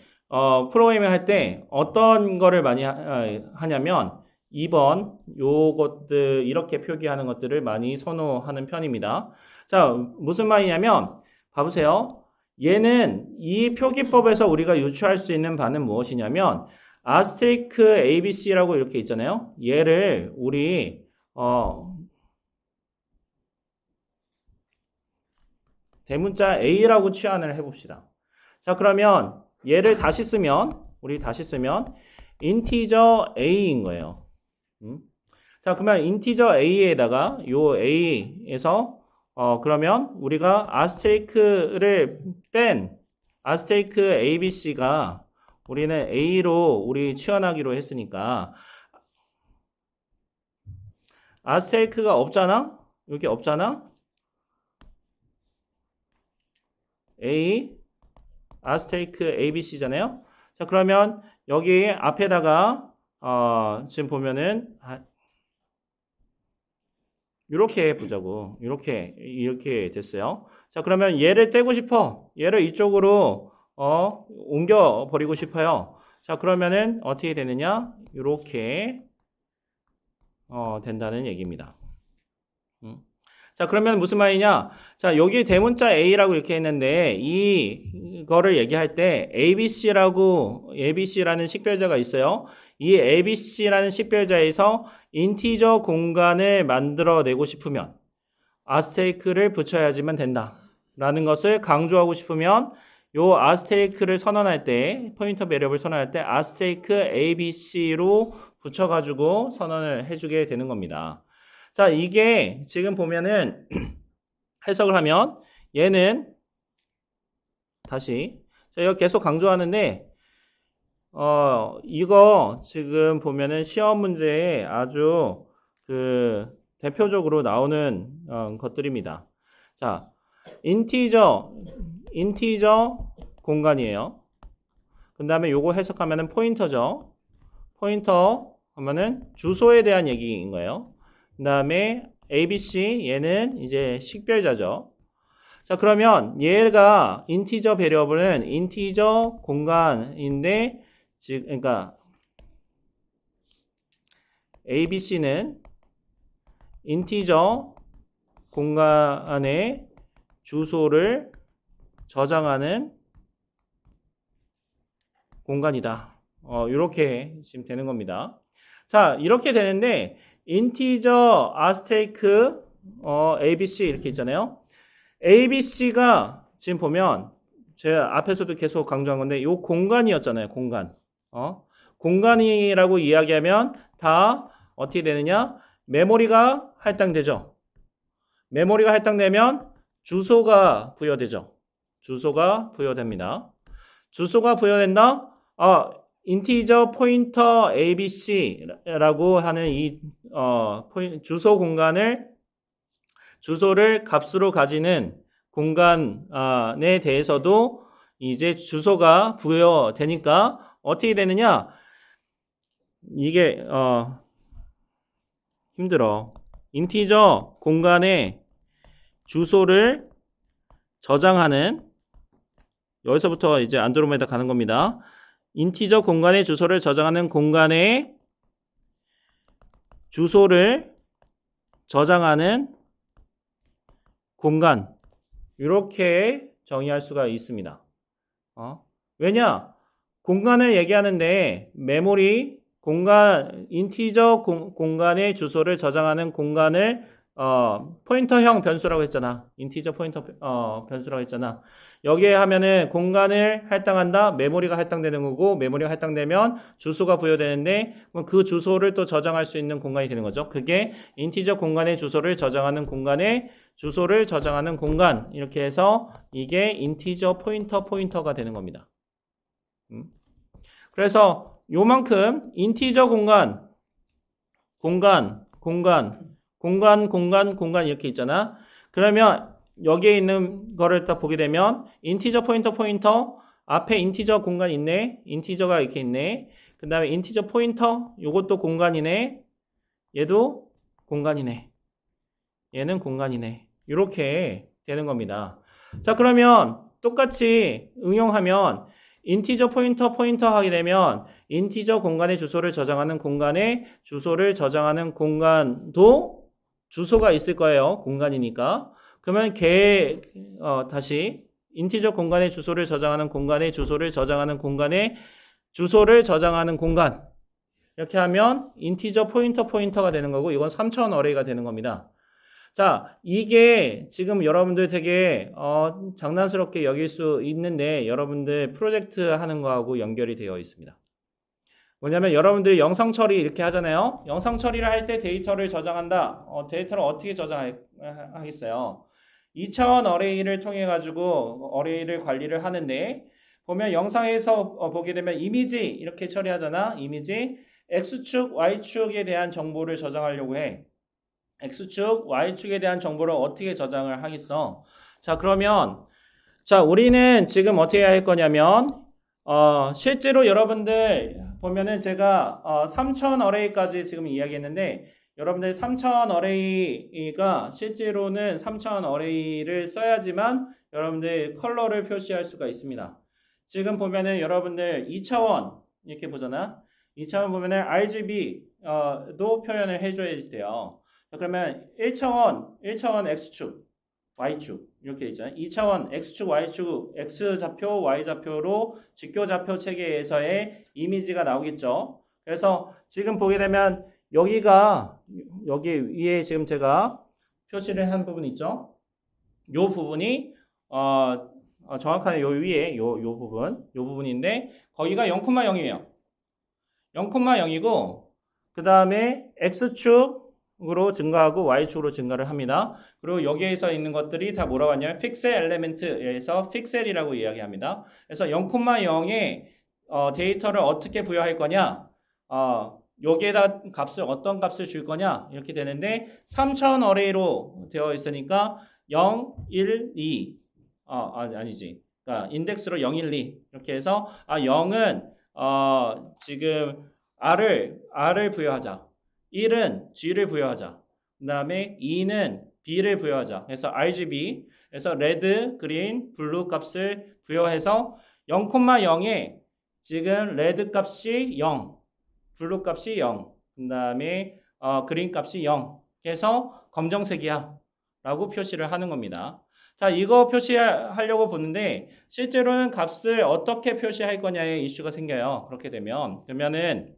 프로그래밍 할 때 어떤 거를 많이 하냐면 2번 요것들 이렇게 표기하는 것들을 많이 선호하는 편입니다. 자, 무슨 말이냐면 봐보세요. 얘는 이 표기법에서 우리가 유추할 수 있는 바는 무엇이냐면 아스테리크 ABC라고 이렇게 있잖아요. 얘를 우리 대문자 A라고 취환을 해봅시다. 자, 그러면 얘를 다시 쓰면 인티저 A인 거예요. 자, 그러면 인티저 A에다가 요 A에서 그러면 우리가 아스테리크를 뺀 아스테리크 ABC가 우리는 A로 우리 취환하기로 했으니까 아스테리크가 없잖아? 여기 없잖아? A 아스테리크 ABC잖아요. 자, 그러면 여기 앞에다가 지금 보면은 이렇게 보자고. 이렇게 됐어요. 자, 그러면 얘를 떼고 싶어. 얘를 이쪽으로 옮겨 버리고 싶어요. 자, 그러면은 어떻게 되느냐? 이렇게 된다는 얘기입니다. 자, 그러면 무슨 말이냐? 자, 여기 대문자 A라고 이렇게 했는데 이거를 얘기할 때 ABC라는 식별자가 있어요. 이 ABC라는 식별자에서 인티저 공간을 만들어내고 싶으면 아스테리크를 붙여야지만 된다. 라는 것을 강조하고 싶으면 요 아스테리크를 선언할 때, 포인터 배리업을 선언할 때 아스테리크 ABC로 붙여가지고 선언을 해주게 되는 겁니다. 자, 이게 지금 보면은 해석을 하면 얘는 다시 제가 계속 강조하는데 이거 지금 보면은 시험 문제에 아주 대표적으로 나오는 것들입니다. 자, 인티저 공간이에요. 그 다음에 요거 해석하면은 포인터죠. 포인터 하면은 주소에 대한 얘기인 거예요. 그 다음에 ABC 얘는 이제 식별자죠. 자, 그러면 얘가 인티저 베리어블은 인티저 공간인데 그러니까 ABC는 인티저 공간의 주소를 저장하는 공간이다. 이렇게 지금 되는 겁니다. 자, 이렇게 되는데 인티저 아스테리크 ABC 이렇게 있잖아요. ABC가 지금 보면 제가 앞에서도 계속 강조한 건데 이 공간이었잖아요. 공간. 공간이라고 이야기하면 다 어떻게 되느냐? 메모리가 할당되죠. 메모리가 할당되면 주소가 부여되죠. 주소가 부여됩니다. 주소가 부여된다? 인티저 포인터 ABC라고 하는 이 주소 공간을 주소를 값으로 가지는 공간에 대해서도 이제 주소가 부여되니까 어떻게 되느냐? 이게 힘들어. 인티저 공간에 주소를 저장하는 여기서부터 이제 안드로메다 가는 겁니다. 인티저 공간의 주소를 저장하는 공간에 주소를 저장하는 공간 이렇게 정의할 수가 있습니다. 왜냐? 공간을 얘기하는데 메모리 공간 인티저 공간의 주소를 저장하는 공간을 포인터형 변수라고 했잖아. 인티저 포인터 변수라고 했잖아. 여기에 하면은 공간을 할당한다. 메모리가 할당되는 거고 메모리가 할당되면 주소가 부여되는데 그 주소를 또 저장할 수 있는 공간이 되는 거죠. 그게 인티저 공간의 주소를 저장하는 공간에 주소를 저장하는 공간 이렇게 해서 이게 인티저 포인터가 되는 겁니다. 그래서 요만큼 인티저 공간 이렇게 있잖아. 그러면 여기에 있는 거를 딱 보게 되면 인티저 포인터 앞에 인티저 공간 있네. 인티저가 이렇게 있네. 그 다음에 인티저 포인터 요것도 공간이네. 얘도 공간이네. 얘는 공간이네. 이렇게 되는 겁니다. 자, 그러면 똑같이 응용하면 인티저 포인터 하게 되면 인티저 공간의 주소를 저장하는 공간에 주소를 저장하는 공간도 주소가 있을 거예요. 공간이니까. 그러면 다시 인티저 공간의 주소를 저장하는 공간에 주소를 저장하는 공간에 주소를 저장하는 공간 이렇게 하면 인티저 포인터가 되는 거고 이건 3차원 어레이가 되는 겁니다. 자, 이게 지금 여러분들 되게 장난스럽게 여길 수 있는데 여러분들 프로젝트 하는 거하고 연결이 되어 있습니다. 뭐냐면 여러분들이 영상 처리 이렇게 하잖아요. 영상 처리를 할 때 데이터를 저장한다. 데이터를 어떻게 저장하겠어요? 2차원 어레이를 통해 가지고 어레이를 관리를 하는데 보면 영상에서 보게 되면 이미지 이렇게 처리하잖아. 이미지 X축, Y축에 대한 정보를 저장하려고 해. X축, Y축에 대한 정보를 어떻게 저장을 하겠어? 자, 그러면 자, 우리는 지금 어떻게 할 거냐면 실제로 여러분들 보면은 제가 3차원 어레이까지 지금 이야기했는데 여러분들 3차원 어레이가 실제로는 3차원 어레이를 써야지만 여러분들 컬러를 표시할 수가 있습니다. 지금 보면은 여러분들 2차원 이렇게 보잖아. 2차원 보면은 RGB도 표현을 해줘야 돼요. 그러면 1차원 X축, Y축 이렇게 있잖아요. 2차원 X축, Y축, X좌표, Y좌표로 직교좌표 체계에서의 이미지가 나오겠죠. 그래서 지금 보게 되면 여기 위에 지금 제가 표시를 한 부분 있죠. 요 부분이 정확하게 요 위에 요 부분인데 거기가 0,0이에요. 0,0이고 그 다음에 X축으로 증가하고 Y축으로 증가를 합니다. 그리고 여기에서 있는 것들이 다 뭐라고 하냐면 픽셀 엘리멘트에서 픽셀이라고 이야기합니다. 그래서 0,0에 데이터를 어떻게 부여할 거냐 여기에다 어떤 값을 줄 거냐 이렇게 되는데 3차원 어레이로 되어 있으니까 0, 1, 2 아니지. 그러니까 인덱스로 0, 1, 2 이렇게 해서 0은 지금 R을 부여하자. 1은 G를 부여하자. 그 다음에 2는 B를 부여하자. 그래서 RGB, 그래서 레드, 그린, 블루 값을 부여해서 0,0에 지금 레드 값이 0, 블루 값이 0, 그 다음에 그린 값이 0 해서 검정색이야 라고 표시를 하는 겁니다. 자, 이거 표시하려고 보는데 실제로는 값을 어떻게 표시할 거냐의 이슈가 생겨요. 그렇게 그러면은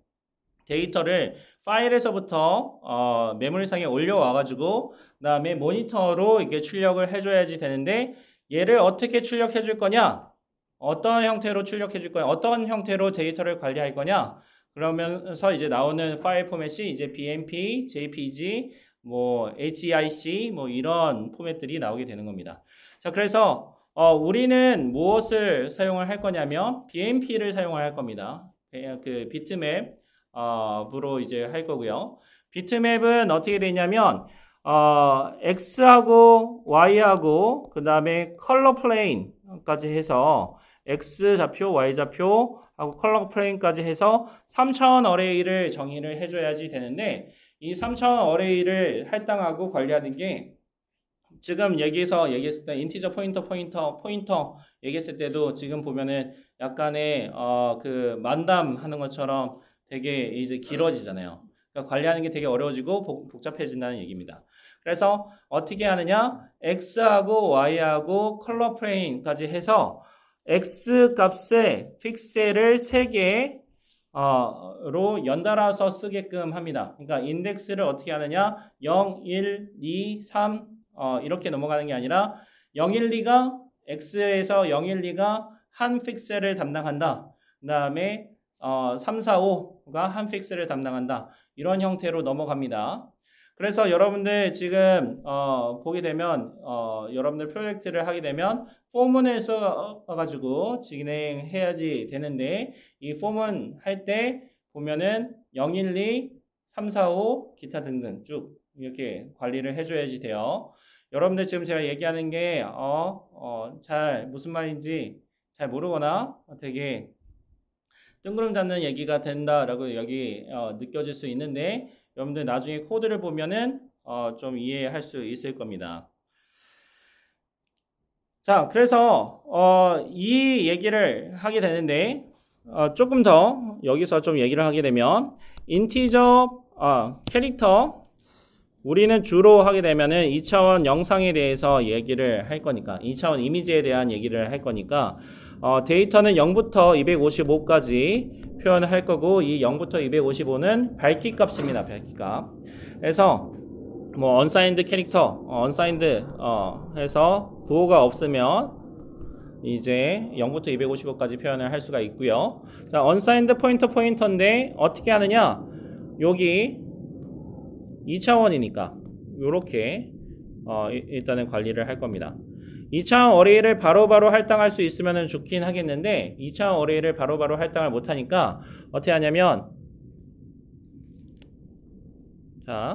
데이터를 파일에서부터 메모리상에 올려와 가지고 그다음에 모니터로 이게 출력을 해줘야지 되는데 얘를 어떻게 출력해 줄 거냐? 어떤 형태로 출력해 줄 거냐? 어떤 형태로 데이터를 관리할 거냐? 그러면서 이제 나오는 파일 포맷이 이제 BMP, JPG, 뭐 HEIC 뭐 이런 포맷들이 나오게 되는 겁니다. 자, 그래서 우리는 무엇을 사용을 할 거냐면 BMP를 사용을 할 겁니다. 그 비트맵 으로 이제 할 거고요. 비트맵은 어떻게 되냐면 X하고 Y하고 그 다음에 컬러 플레인까지 해서 X 좌표, Y 좌표 하고 컬러 플레인까지 해서 3차원 어레이를 정의를 해줘야지 되는데 이 3차원 어레이를 할당하고 관리하는 게 지금 여기서 얘기했을 때 인티저 포인터 얘기했을 때도 지금 보면은 약간의 그 만담 하는 것처럼 되게 이제 길어지잖아요. 그러니까 관리하는 게 되게 어려워지고 복잡해진다는 얘기입니다. 그래서 어떻게 하느냐? X하고 Y하고 컬러 프레임까지 해서 X 값에 픽셀을 3개로 연달아서 쓰게끔 합니다. 그러니까 인덱스를 어떻게 하느냐? 0, 1, 2, 3 이렇게 넘어가는 게 아니라 0, 1, 2가 X에서 0, 1, 2가 한 픽셀을 담당한다. 그 다음에 3, 4, 5가 한 픽셀을 담당한다. 이런 형태로 넘어갑니다. 그래서 여러분들 지금 보게 되면 여러분들 프로젝트를 하게 되면 포문을 써가지고 진행해야지 되는데 이 포문 할 때 보면은 0, 1, 2, 3, 4, 5 기타 등등 쭉 이렇게 관리를 해줘야지 돼요. 여러분들 지금 제가 얘기하는 게 잘 무슨 말인지 잘 모르거나 되게 뜬구름 잡는 얘기가 된다라고 여기 느껴질 수 있는데 여러분들 나중에 코드를 보면은 좀 이해할 수 있을 겁니다. 자, 그래서 이 얘기를 하게 되는데 조금 더 여기서 좀 얘기를 하게 되면 인티저 캐릭터 우리는 주로 하게 되면은 2차원 영상에 대해서 얘기를 할 거니까 2차원 이미지에 대한 얘기를 할 거니까 데이터는 0부터 255까지 표현을 할 거고 이 0부터 255는 밝기 값입니다. 밝기 값. 그래서 뭐 unsigned 캐릭터, unsigned 해서 부호가 없으면 이제 0부터 255까지 표현을 할 수가 있고요. 자, unsigned 포인터인데 어떻게 하느냐? 여기 2차원이니까 요렇게 일단은 관리를 할 겁니다. 2차원 어레이를 바로바로 할당할 수 있으면 좋긴 하겠는데 2차원 어레이를 바로바로 할당을 못하니까 어떻게 하냐면 자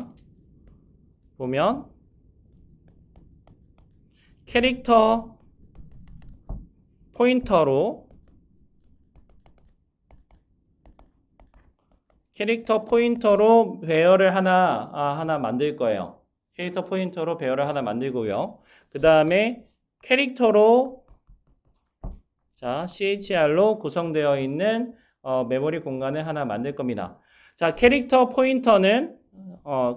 보면 캐릭터 포인터로 배열을 하나 만들 거예요. 캐릭터 포인터로 배열을 하나 만들고요. 그 다음에 캐릭터로 자 CHR로 구성되어 있는 메모리 공간을 하나 만들 겁니다. 자, 캐릭터 포인터는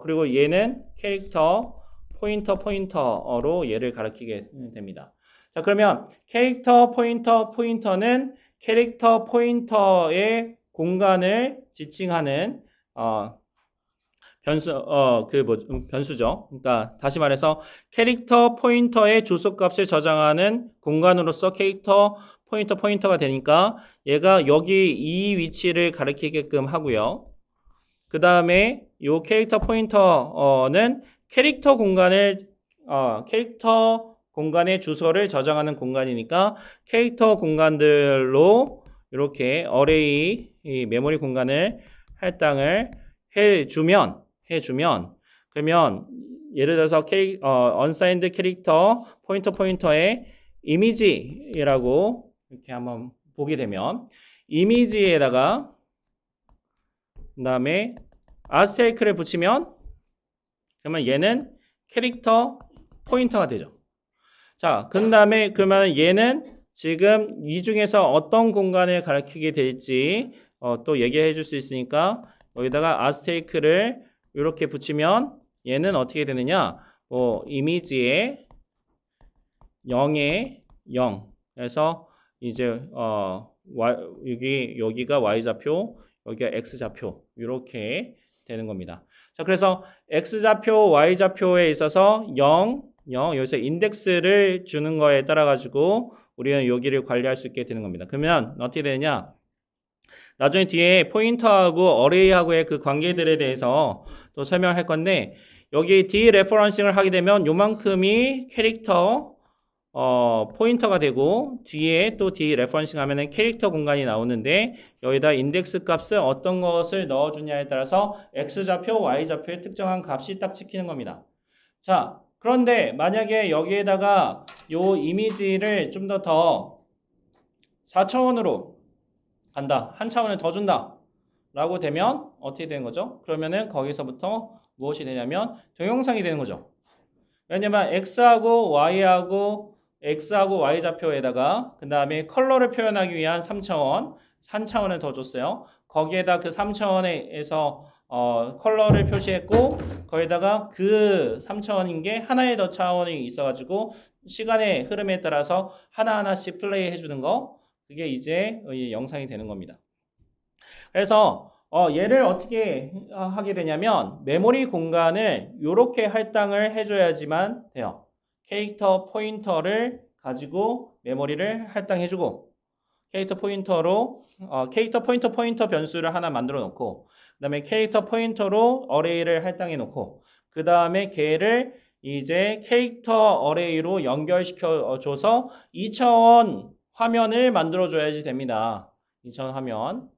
그리고 얘는 캐릭터 포인터로 얘를 가리키게 됩니다. 자, 그러면 캐릭터 포인터는 캐릭터 포인터의 공간을 지칭하는 변수죠. 그러니까 다시 말해서 캐릭터 포인터의 주소값을 저장하는 공간으로서 캐릭터 포인터가 되니까 얘가 여기 이 위치를 가리키게끔 하고요. 그 다음에 이 캐릭터 포인터는 캐릭터 공간의 주소를 저장하는 공간이니까 캐릭터 공간들로 이렇게 어레이 메모리 공간을 할당을 해주면 그러면 예를 들어서 unsigned 캐릭터 포인터의 이미지라고 이렇게 한번 보게 되면 이미지에다가 그 다음에 아스테리크를 붙이면 그러면 얘는 캐릭터 포인터가 되죠. 자, 그 다음에 그러면 얘는 지금 이 중에서 어떤 공간을 가리키게 될지 또 얘기해 줄 수 있으니까 여기다가 아스테리크를 이렇게 붙이면 얘는 어떻게 되느냐? 이미지에 0에 0. 그래서 이제 여기가 y좌표, 여기가 x좌표 이렇게 되는 겁니다. 자, 그래서 x좌표, y좌표에 있어서 0, 여기서 인덱스를 주는 거에 따라 가지고 우리는 여기를 관리할 수 있게 되는 겁니다. 그러면 어떻게 되느냐? 나중에 뒤에 포인터하고 어레이하고의 그 관계들에 대해서 또 설명할 건데 여기 디레퍼런싱을 하게 되면 요만큼이 캐릭터 포인터가 되고 뒤에 또 디레퍼런싱 하면은 캐릭터 공간이 나오는데 여기다 인덱스 값을 어떤 것을 넣어주냐에 따라서 x좌표, y좌표의 특정한 값이 딱 찍히는 겁니다. 자, 그런데 만약에 여기에다가 요 이미지를 좀 더 4차원으로 간다. 한 차원을 더 준다. 라고 되면 어떻게 되는 거죠? 그러면은 거기서부터 무엇이 되냐면 동영상이 되는 거죠. 왜냐면 x하고 y좌표에다가 그 다음에 컬러를 표현하기 위한 3차원을 더 줬어요. 거기에다 그 3차원에서 컬러를 표시했고 거기다가 그 3차원인 게 하나의 더 차원이 있어가지고 시간의 흐름에 따라서 하나하나씩 플레이 해주는 거 그게 이제 영상이 되는 겁니다. 그래서 얘를 어떻게 하게 되냐면 메모리 공간을 이렇게 할당을 해줘야지만 돼요. 캐릭터 포인터를 가지고 메모리를 할당해주고 캐릭터 포인터 변수를 하나 만들어 놓고 그 다음에 캐릭터 포인터로 어레이를 할당해 놓고 그 다음에 걔를 이제 캐릭터 어레이로 연결시켜 줘서 2차원 화면을 만들어 줘야지 됩니다. 2차원 화면.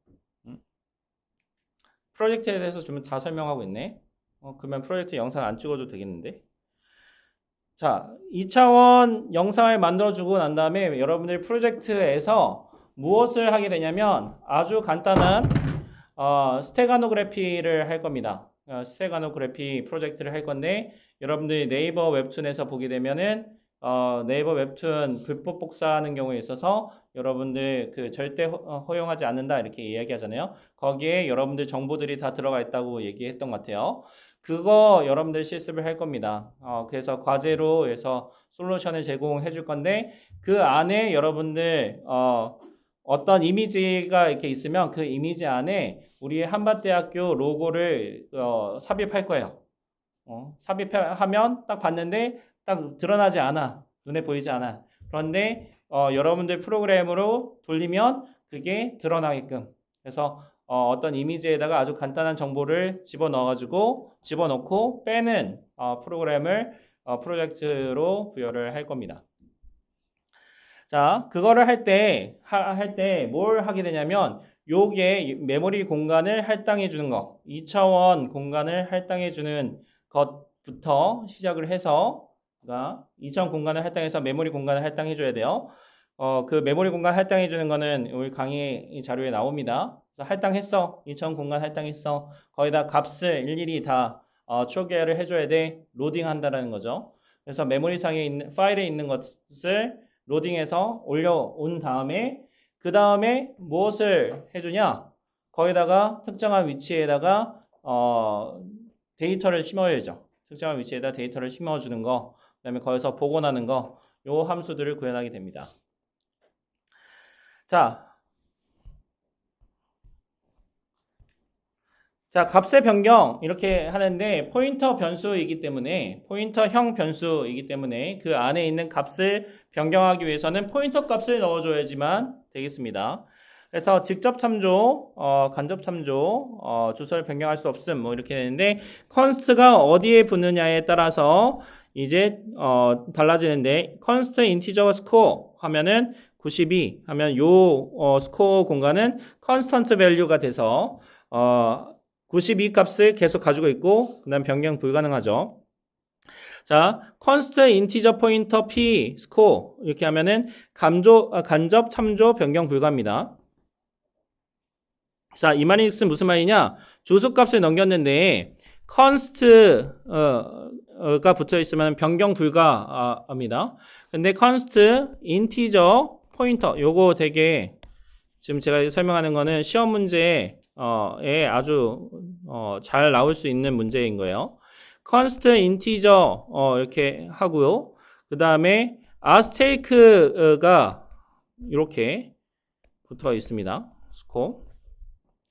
프로젝트에 대해서 좀 다 설명하고 있네. 그러면 프로젝트 영상 안 찍어도 되겠는데. 자, 2차원 영상을 만들어주고 난 다음에 여러분들 프로젝트에서 무엇을 하게 되냐면 아주 간단한 스테가노그래피를 할 겁니다. 스테가노그래피 프로젝트를 할 건데 여러분들이 네이버 웹툰에서 보게 되면은 네이버 웹툰 불법 복사하는 경우에 있어서 여러분들 그 절대 허용하지 않는다 이렇게 이야기하잖아요. 거기에 여러분들 정보들이 다 들어가 있다고 얘기했던 것 같아요. 그거 여러분들 실습을 할 겁니다. 그래서 과제로 해서 솔루션을 제공해 줄 건데 그 안에 여러분들 어떤 이미지가 이렇게 있으면 그 이미지 안에 우리의 한밭대학교 로고를 삽입할 거예요. 삽입하면 딱 봤는데 딱 드러나지 않아. 눈에 보이지 않아. 그런데 여러분들 프로그램으로 돌리면 그게 드러나게끔. 그래서 어떤 이미지에다가 아주 간단한 정보를 집어넣고 빼는 프로그램을 프로젝트로 부여를 할 겁니다. 자, 그거를 할 때 뭘 하게 되냐면 요게 메모리 공간을 할당해 주는 거, 2차원 공간을 할당해 주는 것부터 시작을 해서 2차원 공간을 할당해서 메모리 공간을 할당해 줘야 돼요. 그 메모리 공간 할당해 주는 거는 우리 강의 자료에 나옵니다. 그래서 할당했어. 2차원 공간 할당했어. 거기다 값을 일일이 다 초기화를 해줘야 돼. 로딩한다라는 거죠. 그래서 메모리상에 있는 파일에 있는 것을 로딩해서 올려온 다음에 그 다음에 무엇을 해주냐? 거기다가 특정한 위치에다가 데이터를 심어야죠. 특정한 위치에다 데이터를 심어주는 거, 그 다음에 거기서 복원하는 거, 요 함수들을 구현하게 됩니다. 자, 값의 변경 이렇게 하는데 포인터 변수이기 때문에 포인터형 변수이기 때문에 그 안에 있는 값을 변경하기 위해서는 포인터 값을 넣어줘야지만 되겠습니다. 그래서 직접 참조, 간접 참조, 주소를 변경할 수 없음 뭐 이렇게 되는데 const가 어디에 붙느냐에 따라서 이제 달라지는데 const integer score 하면은 92 하면 요 스코어 공간은 constant value가 돼서 92 값을 계속 가지고 있고 그 다음 변경 불가능하죠. 자, const integer pointer p score 이렇게 하면은 간접 참조 변경 불가입니다. 자, 이 말이 무슨 말이냐? 주소 값을 넘겼는데 const가 붙어 있으면 변경 불가합니다. 근데 const integer pointer 요거 되게 지금 제가 설명하는 거는 시험 문제에 아주 잘 나올 수 있는 문제인 거예요. const integer 이렇게 하고요. 그 다음에 astake가 이렇게 붙어 있습니다. 스코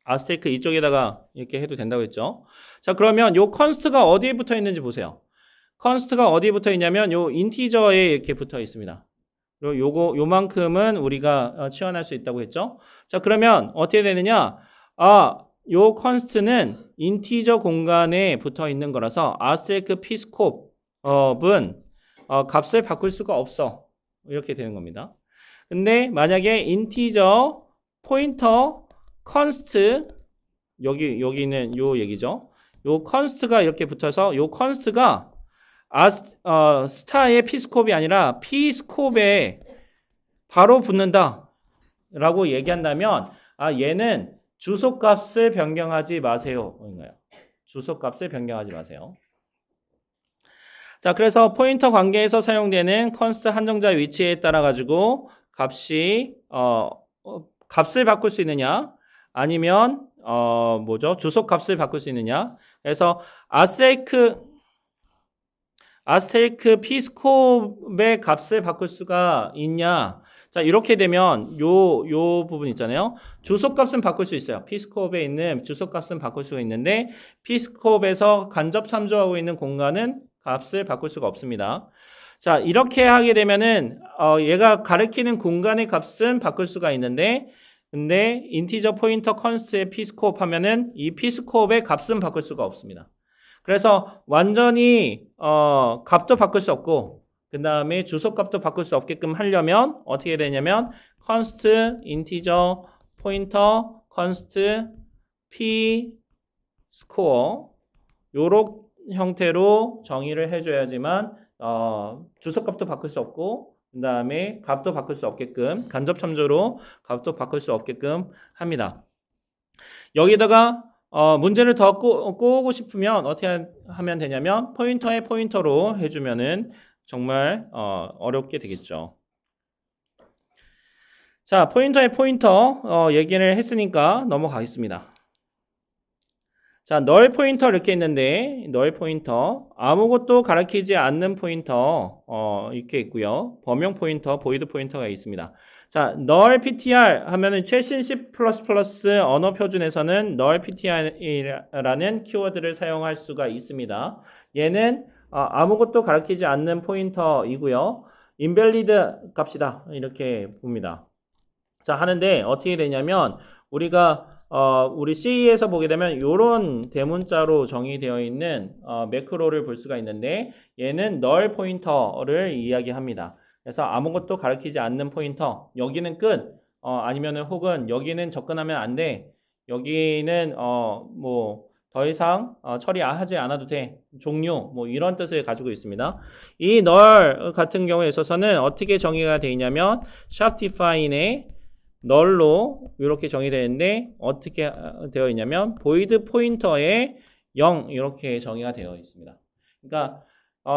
asterisk 이쪽에다가 이렇게 해도 된다고 했죠. 자, 그러면 요 const가 어디에 붙어 있는지 보세요. const가 어디에 붙어 있냐면 요 integer에 이렇게 붙어 있습니다. 그리고 요만큼은 우리가 치환할 수 있다고 했죠. 자, 그러면 어떻게 되느냐? 요 const는 integer 공간에 붙어 있는 거라서 asterisk pscope은 값을 바꿀 수가 없어. 이렇게 되는 겁니다. 근데 만약에 integer pointer const 여기는 요 얘기죠. 요 const가 이렇게 붙어서 요 const가 스타의 pscope이 아니라 pscope에 바로 붙는다 라고 얘기한다면 얘는 주소값을 변경하지 마세요. 주소값을 변경하지 마세요. 자, 그래서 포인터 관계에서 사용되는 const 한정자 위치에 따라 가지고 값이 값을 바꿀 수 있느냐 아니면 주소값을 바꿀 수 있느냐. 그래서 asterisk pscope의 값을 바꿀 수가 있냐. 자, 이렇게 되면 요 부분 있잖아요. 주소값은 바꿀 수 있어요. pscope에 있는 주소값은 바꿀 수가 있는데 pscope에서 간접 참조하고 있는 공간은 값을 바꿀 수가 없습니다. 자, 이렇게 하게 되면은 얘가 가리키는 공간의 값은 바꿀 수가 있는데 근데 integer pointer const의 pscope 하면은 이 pscope의 값은 바꿀 수가 없습니다. 그래서 완전히 값도 바꿀 수 없고 그 다음에 주소값도 바꿀 수 없게끔 하려면 어떻게 되냐면 const integer pointer const p score 요런 형태로 정의를 해줘야지만 주소값도 바꿀 수 없고 그 다음에 값도 바꿀 수 없게끔 간접 참조로 값도 바꿀 수 없게끔 합니다. 여기다가 문제를 더 꼬우고 싶으면 어떻게 하면 되냐면 포인터에 포인터로 해주면은 정말 어렵게 되겠죠. 자, 포인터에 포인터 얘기를 했으니까 넘어가겠습니다. 자, 널 포인터 이렇게 있는데 널 포인터 아무것도 가리키지 않는 포인터 이렇게 있고요. 범용 포인터, 보이드 포인터가 있습니다. 자, null ptr 하면은 최신 C++ 언어 표준에서는 null ptr이라는 키워드를 사용할 수가 있습니다. 얘는 아무것도 가리키지 않는 포인터이고요. invalid 값이다. 이렇게 봅니다. 자, 하는데 어떻게 되냐면 우리 C에서 보게 되면 이런 대문자로 정의되어 있는 매크로를 볼 수가 있는데 얘는 null 포인터를 이야기합니다. 그래서 아무것도 가리키지 않는 포인터, 여기는 끝, 아니면은 혹은 여기는 접근하면 안 돼, 여기는 뭐 더 이상 처리하지 않아도 돼, 종료, 뭐 이런 뜻을 가지고 있습니다. 이 null 같은 경우에 있어서는 어떻게 정의가 되어 있냐면 sharp define에 null로 이렇게 정의되어 있는데 어떻게 되어 있냐면 void 포인터에 0 이렇게 정의가 되어 있습니다. 그러니까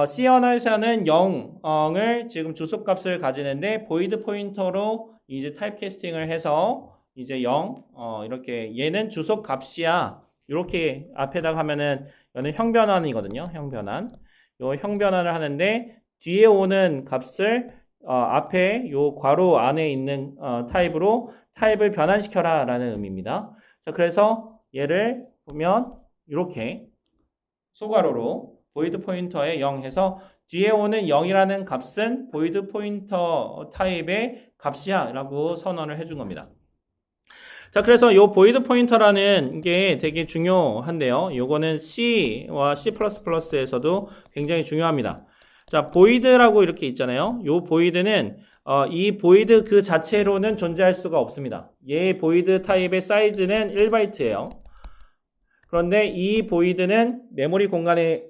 C 언어에서는 0을 지금 주소값을 가지는데 void 포인터로 이제 타입 캐스팅을 해서 이제 0 이렇게 얘는 주소값이야. 이렇게 앞에다가 하면은 이거는 형변환이거든요. 형변환. 요 형변환을 하는데 뒤에 오는 값을 앞에 요 괄호 안에 있는 타입으로 타입을 변환시켜라 라는 의미입니다. 자, 그래서 얘를 보면 이렇게 소괄호로 void 포인터에 0 해서 뒤에 오는 0이라는 값은 void 포인터 타입의 값이야 라고 선언을 해준 겁니다. 자, 그래서 요 void 포인터라는 게 되게 중요한데요. 요거는 C와 C++에서도 굉장히 중요합니다. 자, void라고 이렇게 있잖아요. 요 void는 이 void 그 자체로는 존재할 수가 없습니다. 얘 void 타입의 사이즈는 1바이트예요. 그런데 이 void는 메모리 공간에서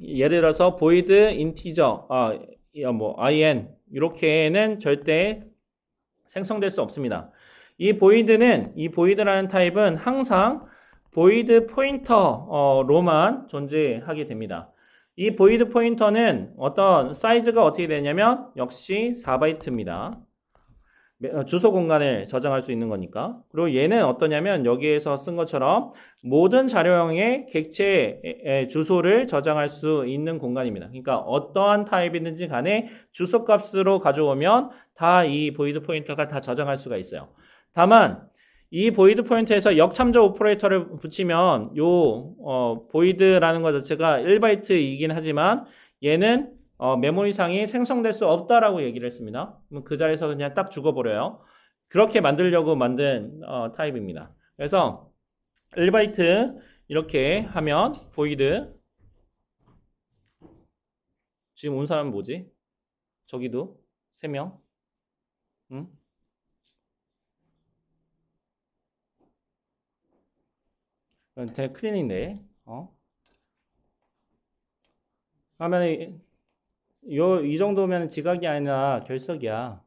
예를 들어서 void integer in 이렇게는 절대 생성될 수 없습니다. 이 void라는 타입은 항상 void 포인터로만 존재하게 됩니다. 이 void 포인터는 어떤 사이즈가 어떻게 되냐면 역시 4바이트입니다. 주소 공간을 저장할 수 있는 거니까. 그리고 얘는 어떠냐면 여기에서 쓴 것처럼 모든 자료형의 객체 주소를 저장할 수 있는 공간입니다. 그러니까 어떠한 타입이든지 간에 주소 값으로 가져오면 다 이 void 포인터가 다 저장할 수가 있어요. 다만 이 void 포인터에서 역참조 오퍼레이터를 붙이면 요 void라는 것 자체가 1바이트이긴 하지만 얘는 메모리상이 생성될 수 없다라고 얘기를 했습니다. 그 자리에서 그냥 딱 죽어버려요. 그렇게 만들려고 만든 타입입니다. 그래서 1바이트 이렇게 하면 void 지금 온 사람은 뭐지? 저기도 3명. 응? 되게 클린인데. 하면 이 정도면 지각이 아니라 결석이야.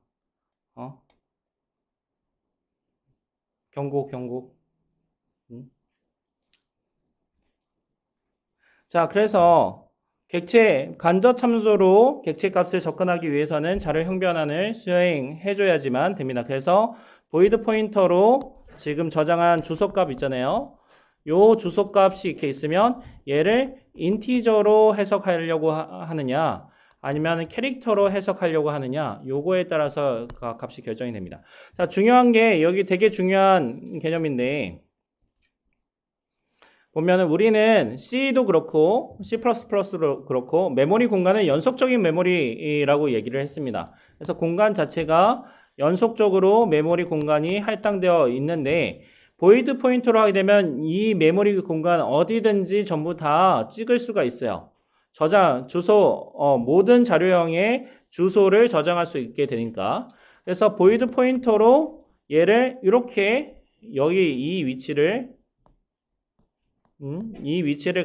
경고. 자, 그래서 객체 간접 참조로 객체 값을 접근하기 위해서는 자료 형변환을 수행해줘야지만 됩니다. 그래서 void 포인터로 지금 저장한 주소값 있잖아요. 요 주소값이 이렇게 있으면 얘를 인티저로 해석하려고 하느냐 아니면 캐릭터로 해석하려고 하느냐 요거에 따라서 값이 결정이 됩니다. 자, 중요한 게 여기 되게 중요한 개념인데 보면은 우리는 C도 그렇고 C++도 그렇고 메모리 공간은 연속적인 메모리라고 얘기를 했습니다. 그래서 공간 자체가 연속적으로 메모리 공간이 할당되어 있는데 void 포인터로 하게 되면 이 메모리 공간 어디든지 전부 다 찍을 수가 있어요. 주소, 모든 자료형의 주소를 저장할 수 있게 되니까. 그래서 void 포인터로 얘를 이렇게 여기 이 위치를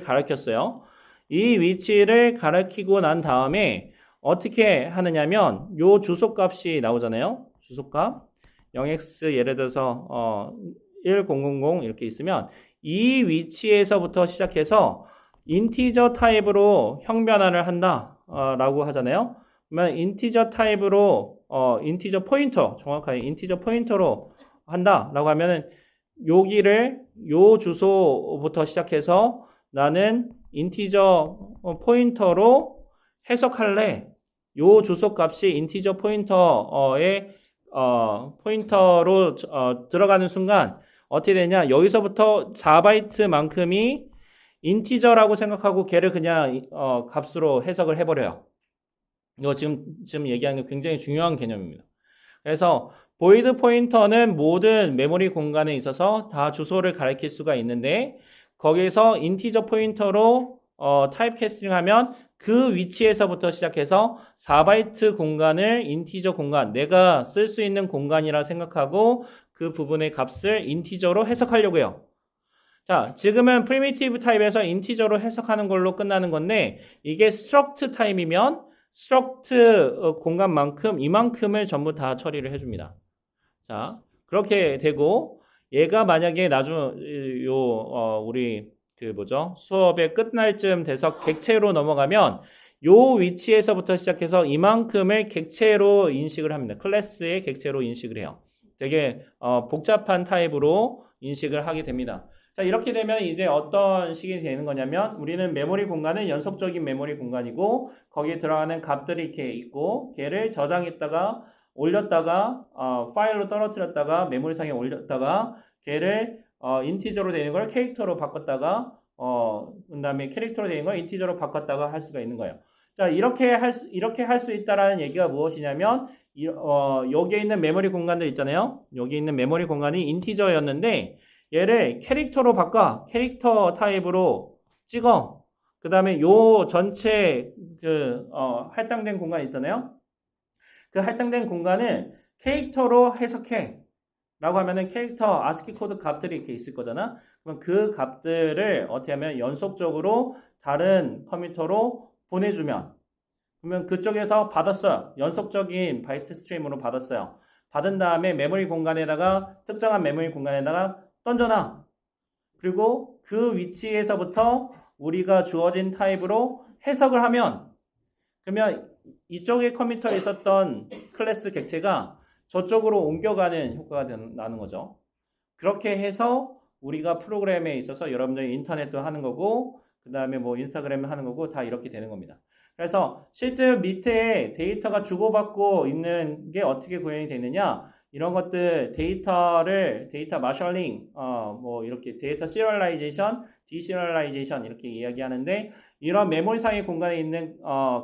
가리켰어요. 이 위치를 가리키고 난 다음에 어떻게 하느냐면 요 주소값이 나오잖아요. 주소값 0x 예를 들어서 1000 이렇게 있으면 이 위치에서부터 시작해서 인티저 타입으로 형변환을 한다 라고 하잖아요. 그러면 인티저 타입으로 인티저 포인터 정확하게 인티저 포인터로 한다 라고 하면은 여기를 요 주소부터 시작해서 나는 인티저 포인터로 해석할래 요 주소 값이 인티저 포인터의 포인터로 들어가는 순간 어떻게 되냐? 여기서부터 4바이트만큼이 인티저라고 생각하고 걔를 그냥 값으로 해석을 해버려요. 이거 지금 얘기하는 게 굉장히 중요한 개념입니다. 그래서 보이드 포인터는 모든 메모리 공간에 있어서 다 주소를 가리킬 수가 있는데 거기에서 인티저 포인터로 타입 캐스팅하면 그 위치에서부터 시작해서 4바이트 공간을 인티저 공간, 내가 쓸 수 있는 공간이라 생각하고 그 부분의 값을 인티저로 해석하려고 해요. 자, 지금은 프리미티브 타입에서 인티저로 해석하는 걸로 끝나는 건데 이게 스트럭트 타입이면 스트럭트 공간만큼 이만큼을 전부 다 처리를 해줍니다. 자, 그렇게 되고 얘가 만약에 우리 수업의 끝날 쯤 돼서 객체로 넘어가면 요 위치에서부터 시작해서 이만큼을 객체로 인식을 합니다. 클래스의 객체로 인식을 해요. 되게 복잡한 타입으로 인식을 하게 됩니다. 자, 이렇게 되면 이제 어떤 식이 되는 거냐면 우리는 메모리 공간은 연속적인 메모리 공간이고 거기에 들어가는 값들이 이렇게 있고 걔를 저장했다가 올렸다가 파일로 떨어뜨렸다가 메모리상에 올렸다가 걔를 인티저로 되는 걸 캐릭터로 바꿨다가 그다음에 캐릭터로 되는 걸 인티저로 바꿨다가 할 수가 있는 거예요. 자, 이렇게 할 수 있다라는 얘기가 무엇이냐면 여기에 있는 메모리 공간들 있잖아요. 여기 있는 메모리 공간이 인티저였는데 얘를 캐릭터로 바꿔 캐릭터 타입으로 찍어. 그 다음에 요 전체 할당된 공간 있잖아요. 그 할당된 공간을 캐릭터로 해석해 라고 하면은 캐릭터 ASCII 코드 값들이 이렇게 있을 거잖아. 그럼 그 값들을 어떻게 하면 연속적으로 다른 컴퓨터로 보내주면 그러면 그쪽에서 받았어요. 연속적인 바이트 스트림으로 받았어요. 받은 다음에 메모리 공간에다가 특정한 메모리 공간에다가 던져놔. 그리고 그 위치에서부터 우리가 주어진 타입으로 해석을 하면 그러면 이쪽에 컴퓨터에 있었던 클래스 객체가 저쪽으로 옮겨가는 효과가 나는 거죠. 그렇게 해서 우리가 프로그램에 있어서 여러분들이 인터넷도 하는 거고 그 다음에 뭐 인스타그램을 하는 거고 다 이렇게 되는 겁니다. 그래서 실제 밑에 데이터가 주고받고 있는 게 어떻게 구현이 되느냐 이런 것들 데이터 마셜링 뭐 이렇게 데이터 시리얼라이제이션, 디시리얼라이제이션 이렇게 이야기하는데 이런 메모리상의 공간에 있는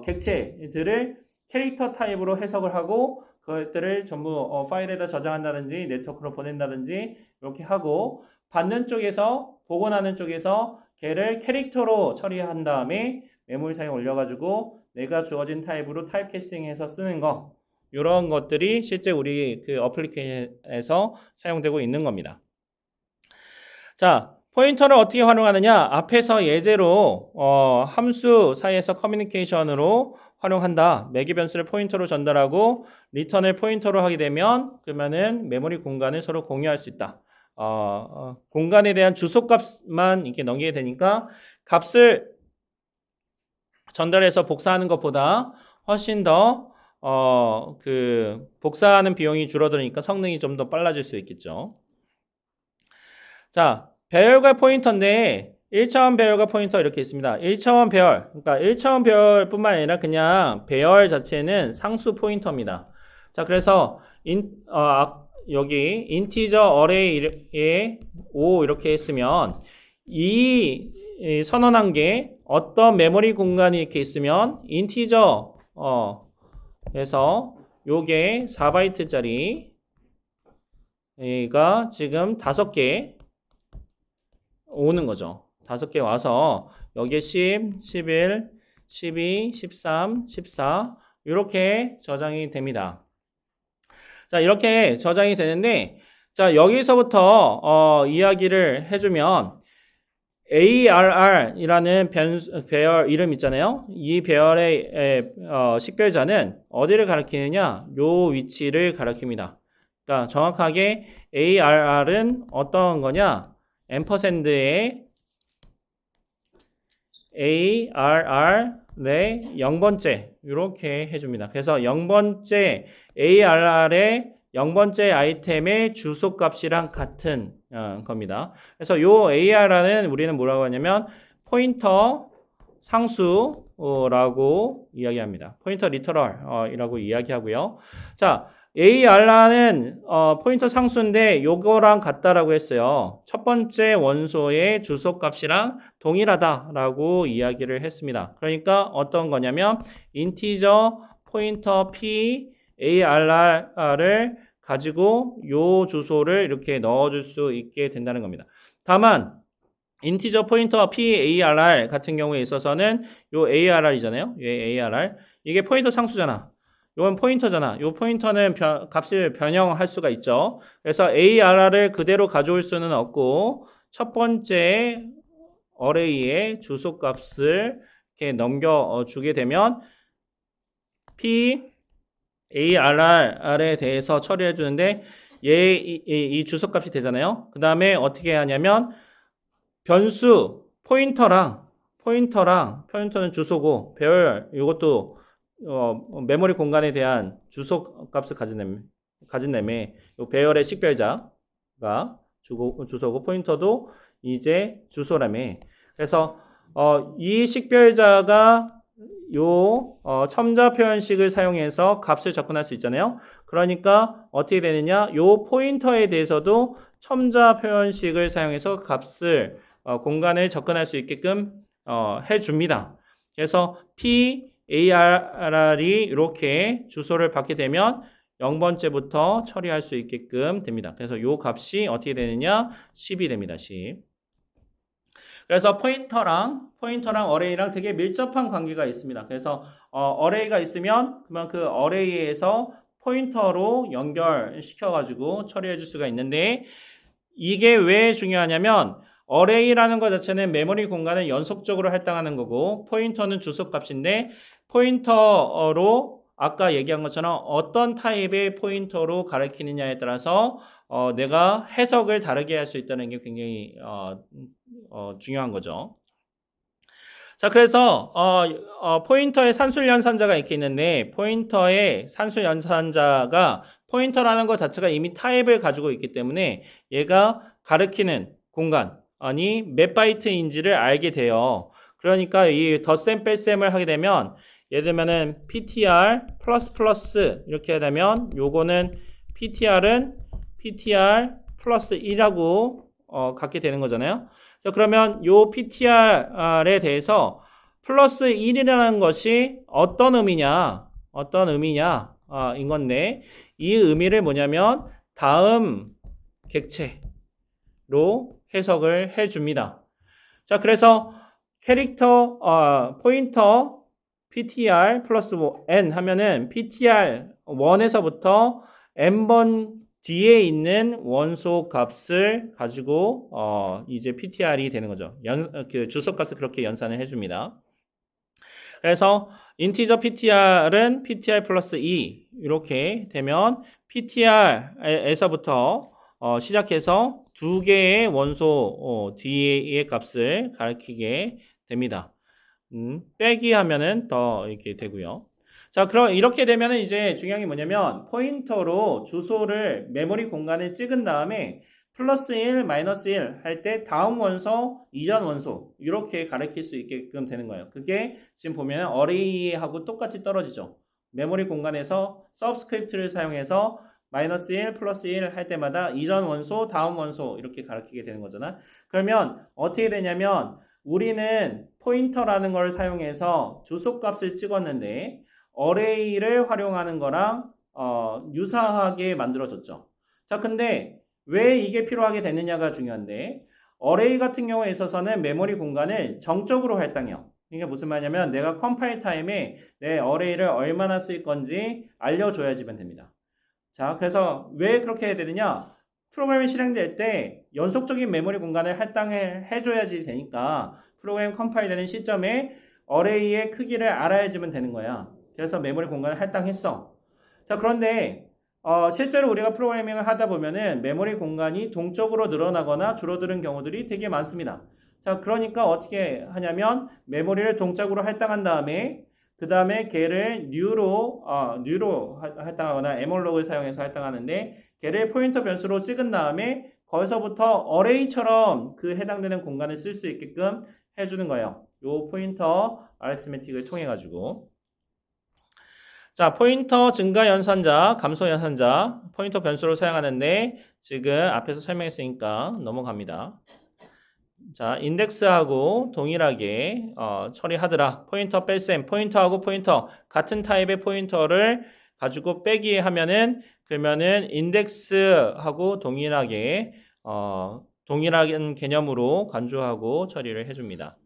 객체들을 캐릭터 타입으로 해석을 하고 그것들을 전부 파일에다 저장한다든지 네트워크로 보낸다든지 이렇게 하고 받는 쪽에서 복원하는 쪽에서 걔를 캐릭터로 처리한 다음에 메모리상에 올려가지고 내가 주어진 타입으로 타입 캐스팅해서 쓰는 거 이런 것들이 실제 우리 그 어플리케이션에서 사용되고 있는 겁니다. 자, 포인터를 어떻게 활용하느냐? 앞에서 예제로 함수 사이에서 커뮤니케이션으로 활용한다. 매개 변수를 포인터로 전달하고 리턴을 포인터로 하게 되면 그러면은 메모리 공간을 서로 공유할 수 있다. 공간에 대한 주소값만 이렇게 넘기게 되니까 값을 전달해서 복사하는 것보다 훨씬 더 복사하는 비용이 줄어드니까 성능이 좀 더 빨라질 수 있겠죠. 자, 배열과 포인터인데 1차원 배열과 포인터 이렇게 있습니다. 1차원 배열, 그러니까 1차원 배열뿐만 아니라 그냥 배열 자체는 상수 포인터입니다. 자, 그래서 여기 인티저 어레이에 5 이렇게 했으면 이 선언한 게 어떤 메모리 공간이 이렇게 있으면 인티저 에서 요게 4바이트짜리가 지금 5개 오는 거죠. 5개 와서 여기에 10, 11, 12, 13, 14 이렇게 저장이 됩니다. 자, 이렇게 저장이 되는데 자, 여기서부터 이야기를 해주면 ARR이라는 배열 이름 있잖아요. 이 배열의 식별자는 어디를 가리키느냐? 요 위치를 가리킵니다. 그러니까 정확하게 ARR은 어떤 거냐? 앰퍼샌드의 ARR의 0번째 이렇게 해줍니다. 그래서 0번째 ARR의 0번째 아이템의 주소값이랑 같은 겁니다. 그래서 요 ARR은 우리는 뭐라고 하냐면 포인터 상수 포인터라고 이야기합니다. 포인터 리터럴이라고 이야기하고요. 자, AR라는 포인터 상수인데 요거랑 같다라고 했어요. 첫 번째 원소의 주소값이랑 동일하다라고 이야기를 했습니다. 그러니까 어떤 거냐면 인티저 포인터 p AR를 가지고 요 주소를 이렇게 넣어줄 수 있게 된다는 겁니다. 다만 인티저 포인터 PARR 같은 경우에 있어서는 요 ARR이잖아요. ARR 이게 포인터 상수잖아. 요건 포인터잖아. 요 포인터는 값을 변형할 수가 있죠. 그래서 ARR을 그대로 가져올 수는 없고 첫 번째 어레이의 주소 값을 이렇게 넘겨주게 되면 PARR에 대해서 처리해 주는데 이 주소 값이 되잖아요. 그 다음에 어떻게 하냐면 변수 포인터는 주소고 배열 이것도 메모리 공간에 대한 주소 값을 가진 셈에 배열의 식별자가 주소고 포인터도 이제 주소라며. 그래서 이 식별자가 첨자 표현식을 사용해서 값을 접근할 수 있잖아요. 그러니까 어떻게 되느냐? 요 포인터에 대해서도 첨자 표현식을 사용해서 값을 공간을 접근할 수 있게끔 해줍니다. 그래서 PARR이 이렇게 주소를 받게 되면 0번째부터 처리할 수 있게끔 됩니다. 그래서 이 값이 어떻게 되느냐? 10이 됩니다. 10. 그래서 포인터랑 어레이랑 되게 밀접한 관계가 있습니다. 그래서 어레이가 있으면 그러면 그 어레이에서 포인터로 연결시켜가지고 처리해 줄 수가 있는데 이게 왜 중요하냐면 어레이라는 것 자체는 메모리 공간을 연속적으로 할당하는 거고 포인터는 주소값인데 포인터로 아까 얘기한 것처럼 어떤 타입의 포인터로 가리키느냐에 따라서 내가 해석을 다르게 할 수 있다는 게 굉장히 중요한 거죠. 자, 그래서 포인터의 산술 연산자가 이렇게 있는데 포인터의 산술 연산자가 포인터라는 것 자체가 이미 타입을 가지고 있기 때문에 얘가 가리키는 공간 아니 몇 바이트인지를 알게 돼요. 그러니까 이 덧셈 뺄셈을 하게 되면 예를 들면은 PTR 플러스 이렇게 하면 요거는 PTR은 PTR 플러스 1하고 갖게 되는 거잖아요. 자, 그러면 요 PTR에 대해서 플러스 1이라는 것이 어떤 의미냐 인 건데 이 의미를 뭐냐면 다음 객체로 해석을 해줍니다. 자, 그래서 캐릭터 포인터 PTR 플러스 n 하면은 PTR 1에서부터 n번 뒤에 있는 원소 값을 가지고 이제 PTR이 되는 거죠. 그 주소 값을 그렇게 연산을 해줍니다. 그래서 인티저 PTR은 PTR 플러스 2 이렇게 되면 PTR에서부터 시작해서 두 개의 원소 뒤의 값을 가리키게 됩니다. 빼기 하면은 더 이렇게 되고요. 자, 그럼 이렇게 되면은 이제 중요한 게 뭐냐면 포인터로 주소를 메모리 공간에 찍은 다음에 플러스 1, 마이너스 1 할 때 다음 원소, 이전 원소 이렇게 가리킬 수 있게끔 되는 거예요. 그게 지금 보면 어레이하고 똑같이 떨어지죠. 메모리 공간에서 서브스크립트를 사용해서 마이너스 1, 플러스 1 할 때마다 이전 원소, 다음 원소 이렇게 가리키게 되는 거잖아. 그러면 어떻게 되냐면 우리는 포인터라는 걸 사용해서 주소 값을 찍었는데 어레이를 활용하는 거랑 유사하게 만들어졌죠. 자, 근데 왜 이게 필요하게 됐느냐가 중요한데 어레이 같은 경우에 있어서는 메모리 공간을 정적으로 할당해요. 이게 무슨 말이냐면 내가 컴파일 타임에 내 어레이를 얼마나 쓸 건지 알려줘야지만 됩니다. 자, 그래서 왜 그렇게 해야 되느냐? 프로그램이 실행될 때 연속적인 메모리 공간을 할당해줘야지 되니까 프로그램 컴파일 되는 시점에 어레이의 크기를 알아야지만 되는 거야. 그래서 메모리 공간을 할당했어. 자, 그런데 실제로 우리가 프로그래밍을 하다 보면은 메모리 공간이 동적으로 늘어나거나 줄어드는 경우들이 되게 많습니다. 자, 그러니까 어떻게 하냐면 메모리를 동적으로 할당한 다음에 그 다음에 걔를 뉴로 할당하거나 에몰록을 사용해서 할당하는데 걔를 포인터 변수로 찍은 다음에 거기서부터 어레이처럼 그 해당되는 공간을 쓸 수 있게끔 해주는 거예요. 요 포인터 아리스메틱을 통해 가지고 자, 포인터 증가 연산자, 감소 연산자, 포인터 변수로 사용하는데 지금 앞에서 설명했으니까 넘어갑니다. 자, 인덱스하고 동일하게 처리하더라. 포인터 뺄셈, 포인터하고 포인터 같은 타입의 포인터를 가지고 빼기 하면은 그러면은 인덱스하고 동일하게 동일한 개념으로 간주하고 처리를 해줍니다.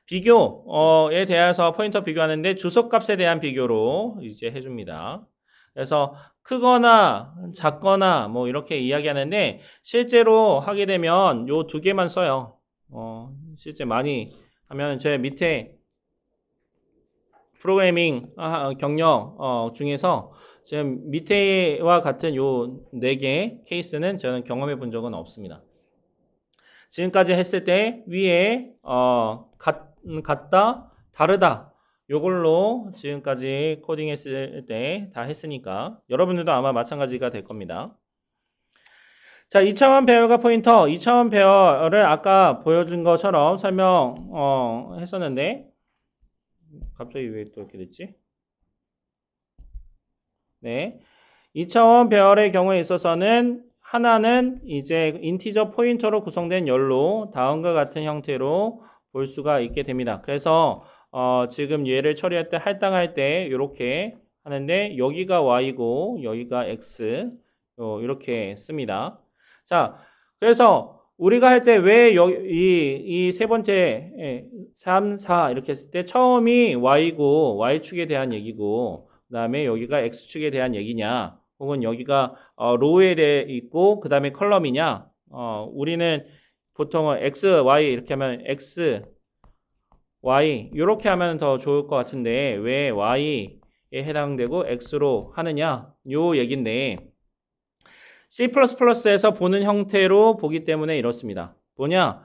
비교에 대해서 포인터 비교하는데 주소값에 대한 비교로 이제 해줍니다. 그래서 크거나 작거나 뭐 이렇게 이야기하는데 실제로 하게 되면 요 두 개만 써요. 실제 많이 하면 제 밑에 프로그래밍 경력 중에서 지금 밑에와 같은 요 4개 케이스는 저는 경험해 본 적은 없습니다. 지금까지 했을 때 위에 같다, 다르다 요걸로 지금까지 코딩했을 때 다 했으니까 여러분들도 아마 마찬가지가 될 겁니다. 자, 2차원 배열과 포인터, 2차원 배열을 아까 보여준 것처럼 설명 했었는데 갑자기 왜 또 이렇게 됐지? 네, 2차원 배열의 경우에 있어서는 하나는 이제 인티저 포인터로 구성된 열로 다음과 같은 형태로 볼 수가 있게 됩니다. 그래서 지금 얘를 처리할 때 할당할 때 이렇게 하는데 여기가 y고 여기가 x 이렇게 씁니다. 자, 그래서 우리가 할 때 왜 이 세 번째 3, 4 이렇게 했을 때 처음이 y고 y축에 대한 얘기고 그 다음에 여기가 x축에 대한 얘기냐 혹은 여기가 로우에 대해 있고 그 다음에 컬럼이냐 우리는 보통은 x, y 이렇게 하면 x, y 이렇게 하면 더 좋을 것 같은데 왜 y에 해당되고 x로 하느냐 요 얘긴데 C++에서 보는 형태로 보기 때문에 이렇습니다. 뭐냐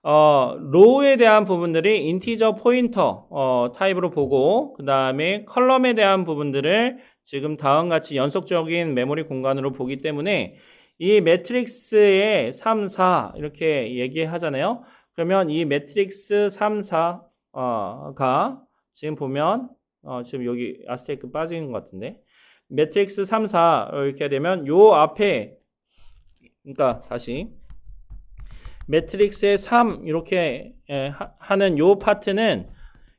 로우에 대한 부분들이 인티저 포인터 타입으로 보고 그 다음에 컬럼에 대한 부분들을 지금 다음같이 연속적인 메모리 공간으로 보기 때문에 이 매트릭스의 3, 4 이렇게 얘기하잖아요. 그러면 이 매트릭스 3, 4가 지금 보면 지금 여기 아스테이크 빠지는 것 같은데 매트릭스 3, 4 이렇게 되면 요 앞에 그러니까 다시 매트릭스의 3 이렇게 하는 요 파트는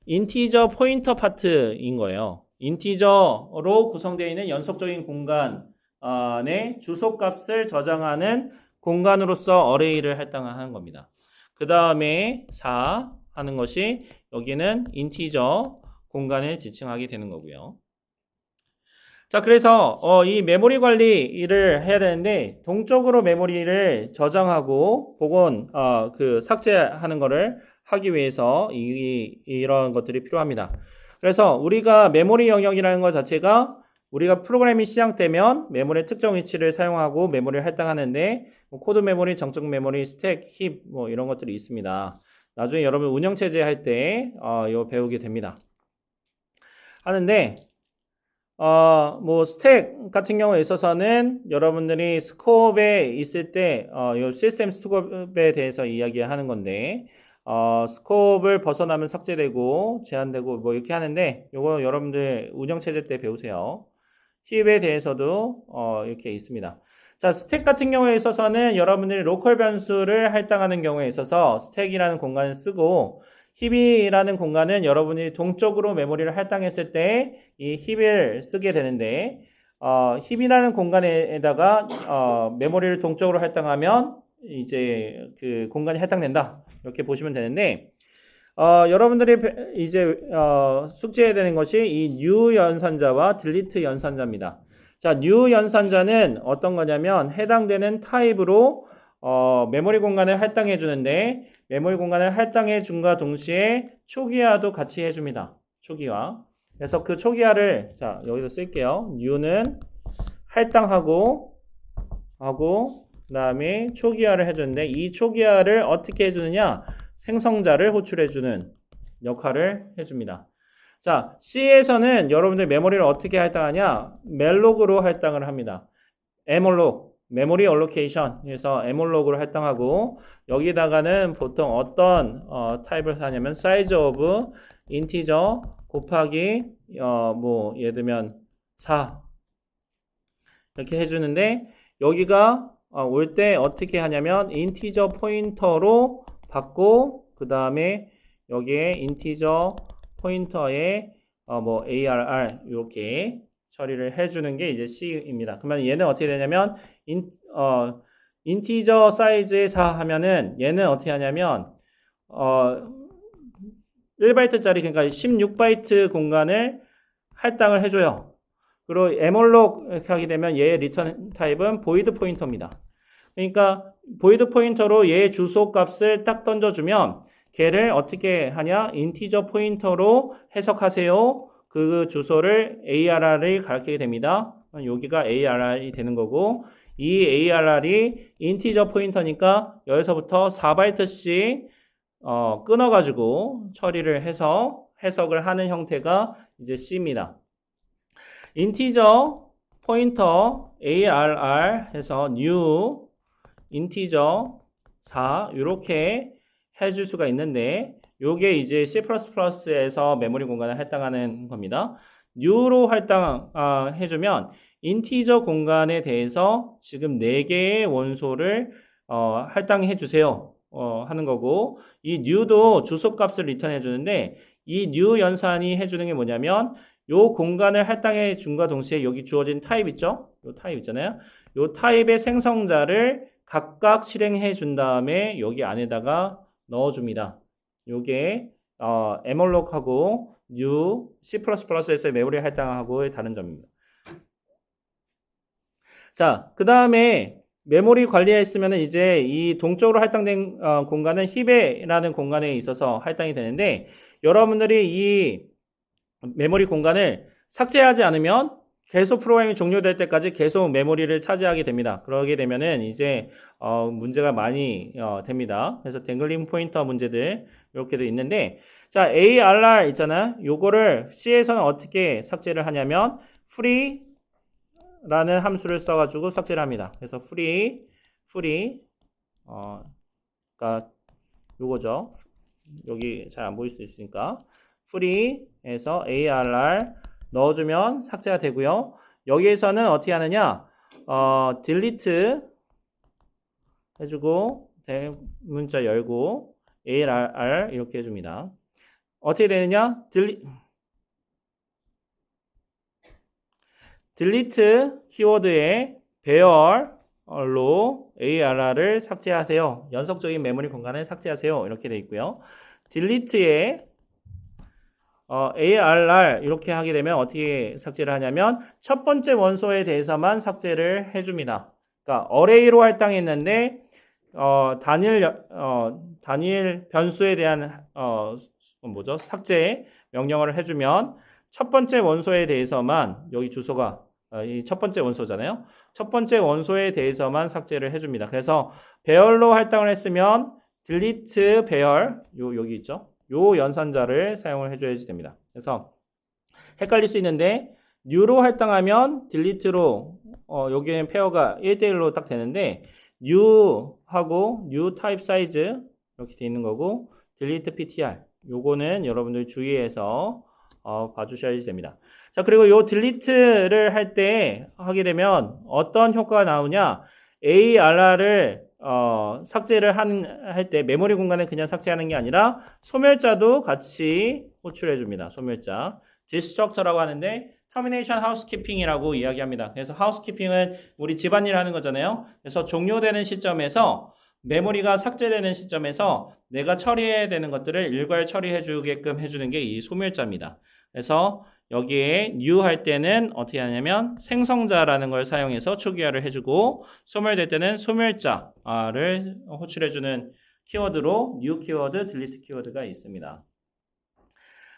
인티저 포인터 파트인 거예요. 인티저로 구성되어 있는 연속적인 공간 내 주소값을 저장하는 공간으로서 어레이를 할당하는 겁니다. 그 다음에 4 하는 것이 여기는 인티저 공간을 지칭하게 되는 거고요. 자, 그래서 이 메모리 관리를 해야 되는데 동적으로 메모리를 저장하고 혹은 그 삭제하는 거를 하기 위해서 이런 것들이 필요합니다. 그래서 우리가 메모리 영역이라는 것 자체가 우리가 프로그램이 시작되면 메모리의 특정 위치를 사용하고 메모리를 할당하는데 코드 메모리, 정적 메모리, 스택, 힙 뭐 이런 것들이 있습니다. 나중에 여러분 운영체제 할 때 이거 배우게 됩니다. 하는데 뭐 스택 같은 경우에 있어서는 여러분들이 스코프에 있을 때 이 시스템 스코프에 대해서 이야기하는 건데 스코프를 벗어나면 삭제되고 제한되고 뭐 이렇게 하는데 이거 여러분들 운영체제 때 배우세요. 힙에 대해서도 이렇게 있습니다. 자, 스택 같은 경우에 있어서는 여러분들이 로컬 변수를 할당하는 경우에 있어서 스택이라는 공간을 쓰고 힙이라는 공간은 여러분이 동적으로 메모리를 할당했을 때 이 힙을 쓰게 되는데 힙이라는 공간에다가 메모리를 동적으로 할당하면 이제 그 공간이 할당된다 이렇게 보시면 되는데 여러분들이 이제 숙지해야 되는 것이 이 new 연산자와 delete 연산자입니다. 자, new 연산자는 어떤 거냐면 해당되는 타입으로 메모리 공간을 할당해 주는데 메모리 공간을 할당해 준과 동시에 초기화도 같이 해줍니다. 초기화. 그래서 그 초기화를 자 여기서 쓸게요. new는 할당하고 그 다음에 초기화를 해주는데 이 초기화를 어떻게 해주느냐 생성자를 호출해주는 역할을 해줍니다. 자, C에서는 여러분들 메모리를 어떻게 할당하냐 멜록으로 할당을 합니다. mlog 메모리 얼로케이션에서 엠올록으로 할당하고 여기다가는 보통 어떤 타입을 하냐면 사이즈 오브 인티저 곱하기 뭐 예를 들면 4 이렇게 해주는데 여기가 올 때 어떻게 하냐면 인티저 포인터로 받고 그 다음에 여기에 인티저 포인터에 뭐 ARR 이렇게 처리를 해주는 게 이제 C입니다. 그러면 얘는 어떻게 되냐면 인티저 사이즈의 4 하면은 얘는 어떻게 하냐면 1바이트짜리 그러니까 16바이트 공간을 할당을 해줘요. 그리고 엠올록 하게 되면 얘의 리턴 타입은 보이드 포인터입니다. 그러니까 보이드 포인터로 얘의 주소 값을 딱 던져주면 걔를 어떻게 하냐? 인티저 포인터로 해석하세요. 그 주소를 ARR을 가리키게 됩니다. 여기가 ARR이 되는 거고 이 ARR이 인티저 포인터니까 여기서부터 4바이트씩 끊어가지고 처리를 해서 해석을 하는 형태가 이제 C입니다. 인티저 포인터 ARR 해서 new 인티저 4 이렇게 해줄 수가 있는데 요게 이제 C++에서 메모리 공간을 할당하는 겁니다. new로 해주면 인티저 공간에 대해서 지금 4개의 원소를 할당해 주세요 하는 거고 이 new도 주소값을 리턴해 주는데 이 new 연산이 해주는 게 뭐냐면 요 공간을 할당해 준과 동시에 여기 주어진 타입 있죠? 요 타입 있잖아요. 요 타입의 생성자를 각각 실행해 준 다음에 여기 안에다가 넣어 줍니다. 요게 엠올록하고 new C++에서의 메모리 할당하고의 다른 점입니다. 자, 그 다음에 메모리 관리했으면 이제 이 동쪽으로 할당된 공간은 힙에라는 공간에 있어서 할당이 되는데 여러분들이 이 메모리 공간을 삭제하지 않으면 계속 프로그램이 종료될 때까지 계속 메모리를 차지하게 됩니다. 그러게 되면은 이제 문제가 많이 됩니다. 그래서 댕글링 포인터 문제들 이렇게도 있는데 자 ARR 있잖아요. 요거를 C에서는 어떻게 삭제를 하냐면 free 라는 함수를 써가지고 삭제를 합니다. 그래서 free 그러니까 요거죠. 여기 잘 안 보일 수 있으니까 free에서 ARR 넣어주면 삭제가 되고요. 여기에서는 어떻게 하느냐 delete 해주고 문자 열고 ARR 이렇게 해줍니다. 어떻게 되느냐 delete 키워드에 배열로 ARR을 삭제하세요. 연속적인 메모리 공간을 삭제하세요. 이렇게 되어 있고요. delete에 ARR 이렇게 하게 되면 어떻게 삭제를 하냐면 첫 번째 원소에 대해서만 삭제를 해줍니다. 그러니까 어레이로 할당했는데 단일 변수에 대한 삭제 명령어를 해주면 첫 번째 원소에 대해서만 여기 주소가 이 첫 번째 원소잖아요. 첫 번째 원소에 대해서만 삭제를 해줍니다. 그래서 배열로 할당을 했으면 delete 배열 여기 있죠. 요 연산자를 사용을 해줘야 됩니다. 그래서 헷갈릴 수 있는데 new로 할당하면 delete로 여기는 페어가 1대1로 딱 되는데 new하고 new type size 이렇게 돼 있는 거고 delete ptr 요거는 여러분들 주의해서 봐주셔야 됩니다. 자 그리고 요 delete를 할 때 하게 되면 어떤 효과가 나오냐 ARR을 삭제를 할 때 메모리 공간을 그냥 삭제하는 게 아니라 소멸자도 같이 호출해 줍니다. 소멸자 destructor라고 하는데 termination housekeeping이라고 이야기합니다. 그래서 housekeeping은 우리 집안일 하는 거잖아요. 그래서 종료되는 시점에서 메모리가 삭제되는 시점에서 내가 처리해야 되는 것들을 일괄 처리해 주게끔 해주는 게 이 소멸자입니다. 그래서 여기에 new 할 때는 어떻게 하냐면 생성자라는 걸 사용해서 초기화를 해주고 소멸될 때는 소멸자를 호출해주는 키워드로 new 키워드, delete 키워드가 있습니다.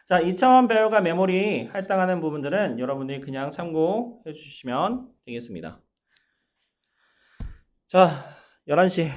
자, 2차원 배열과 메모리 할당하는 부분들은 여러분들이 그냥 참고해 주시면 되겠습니다. 자, 11시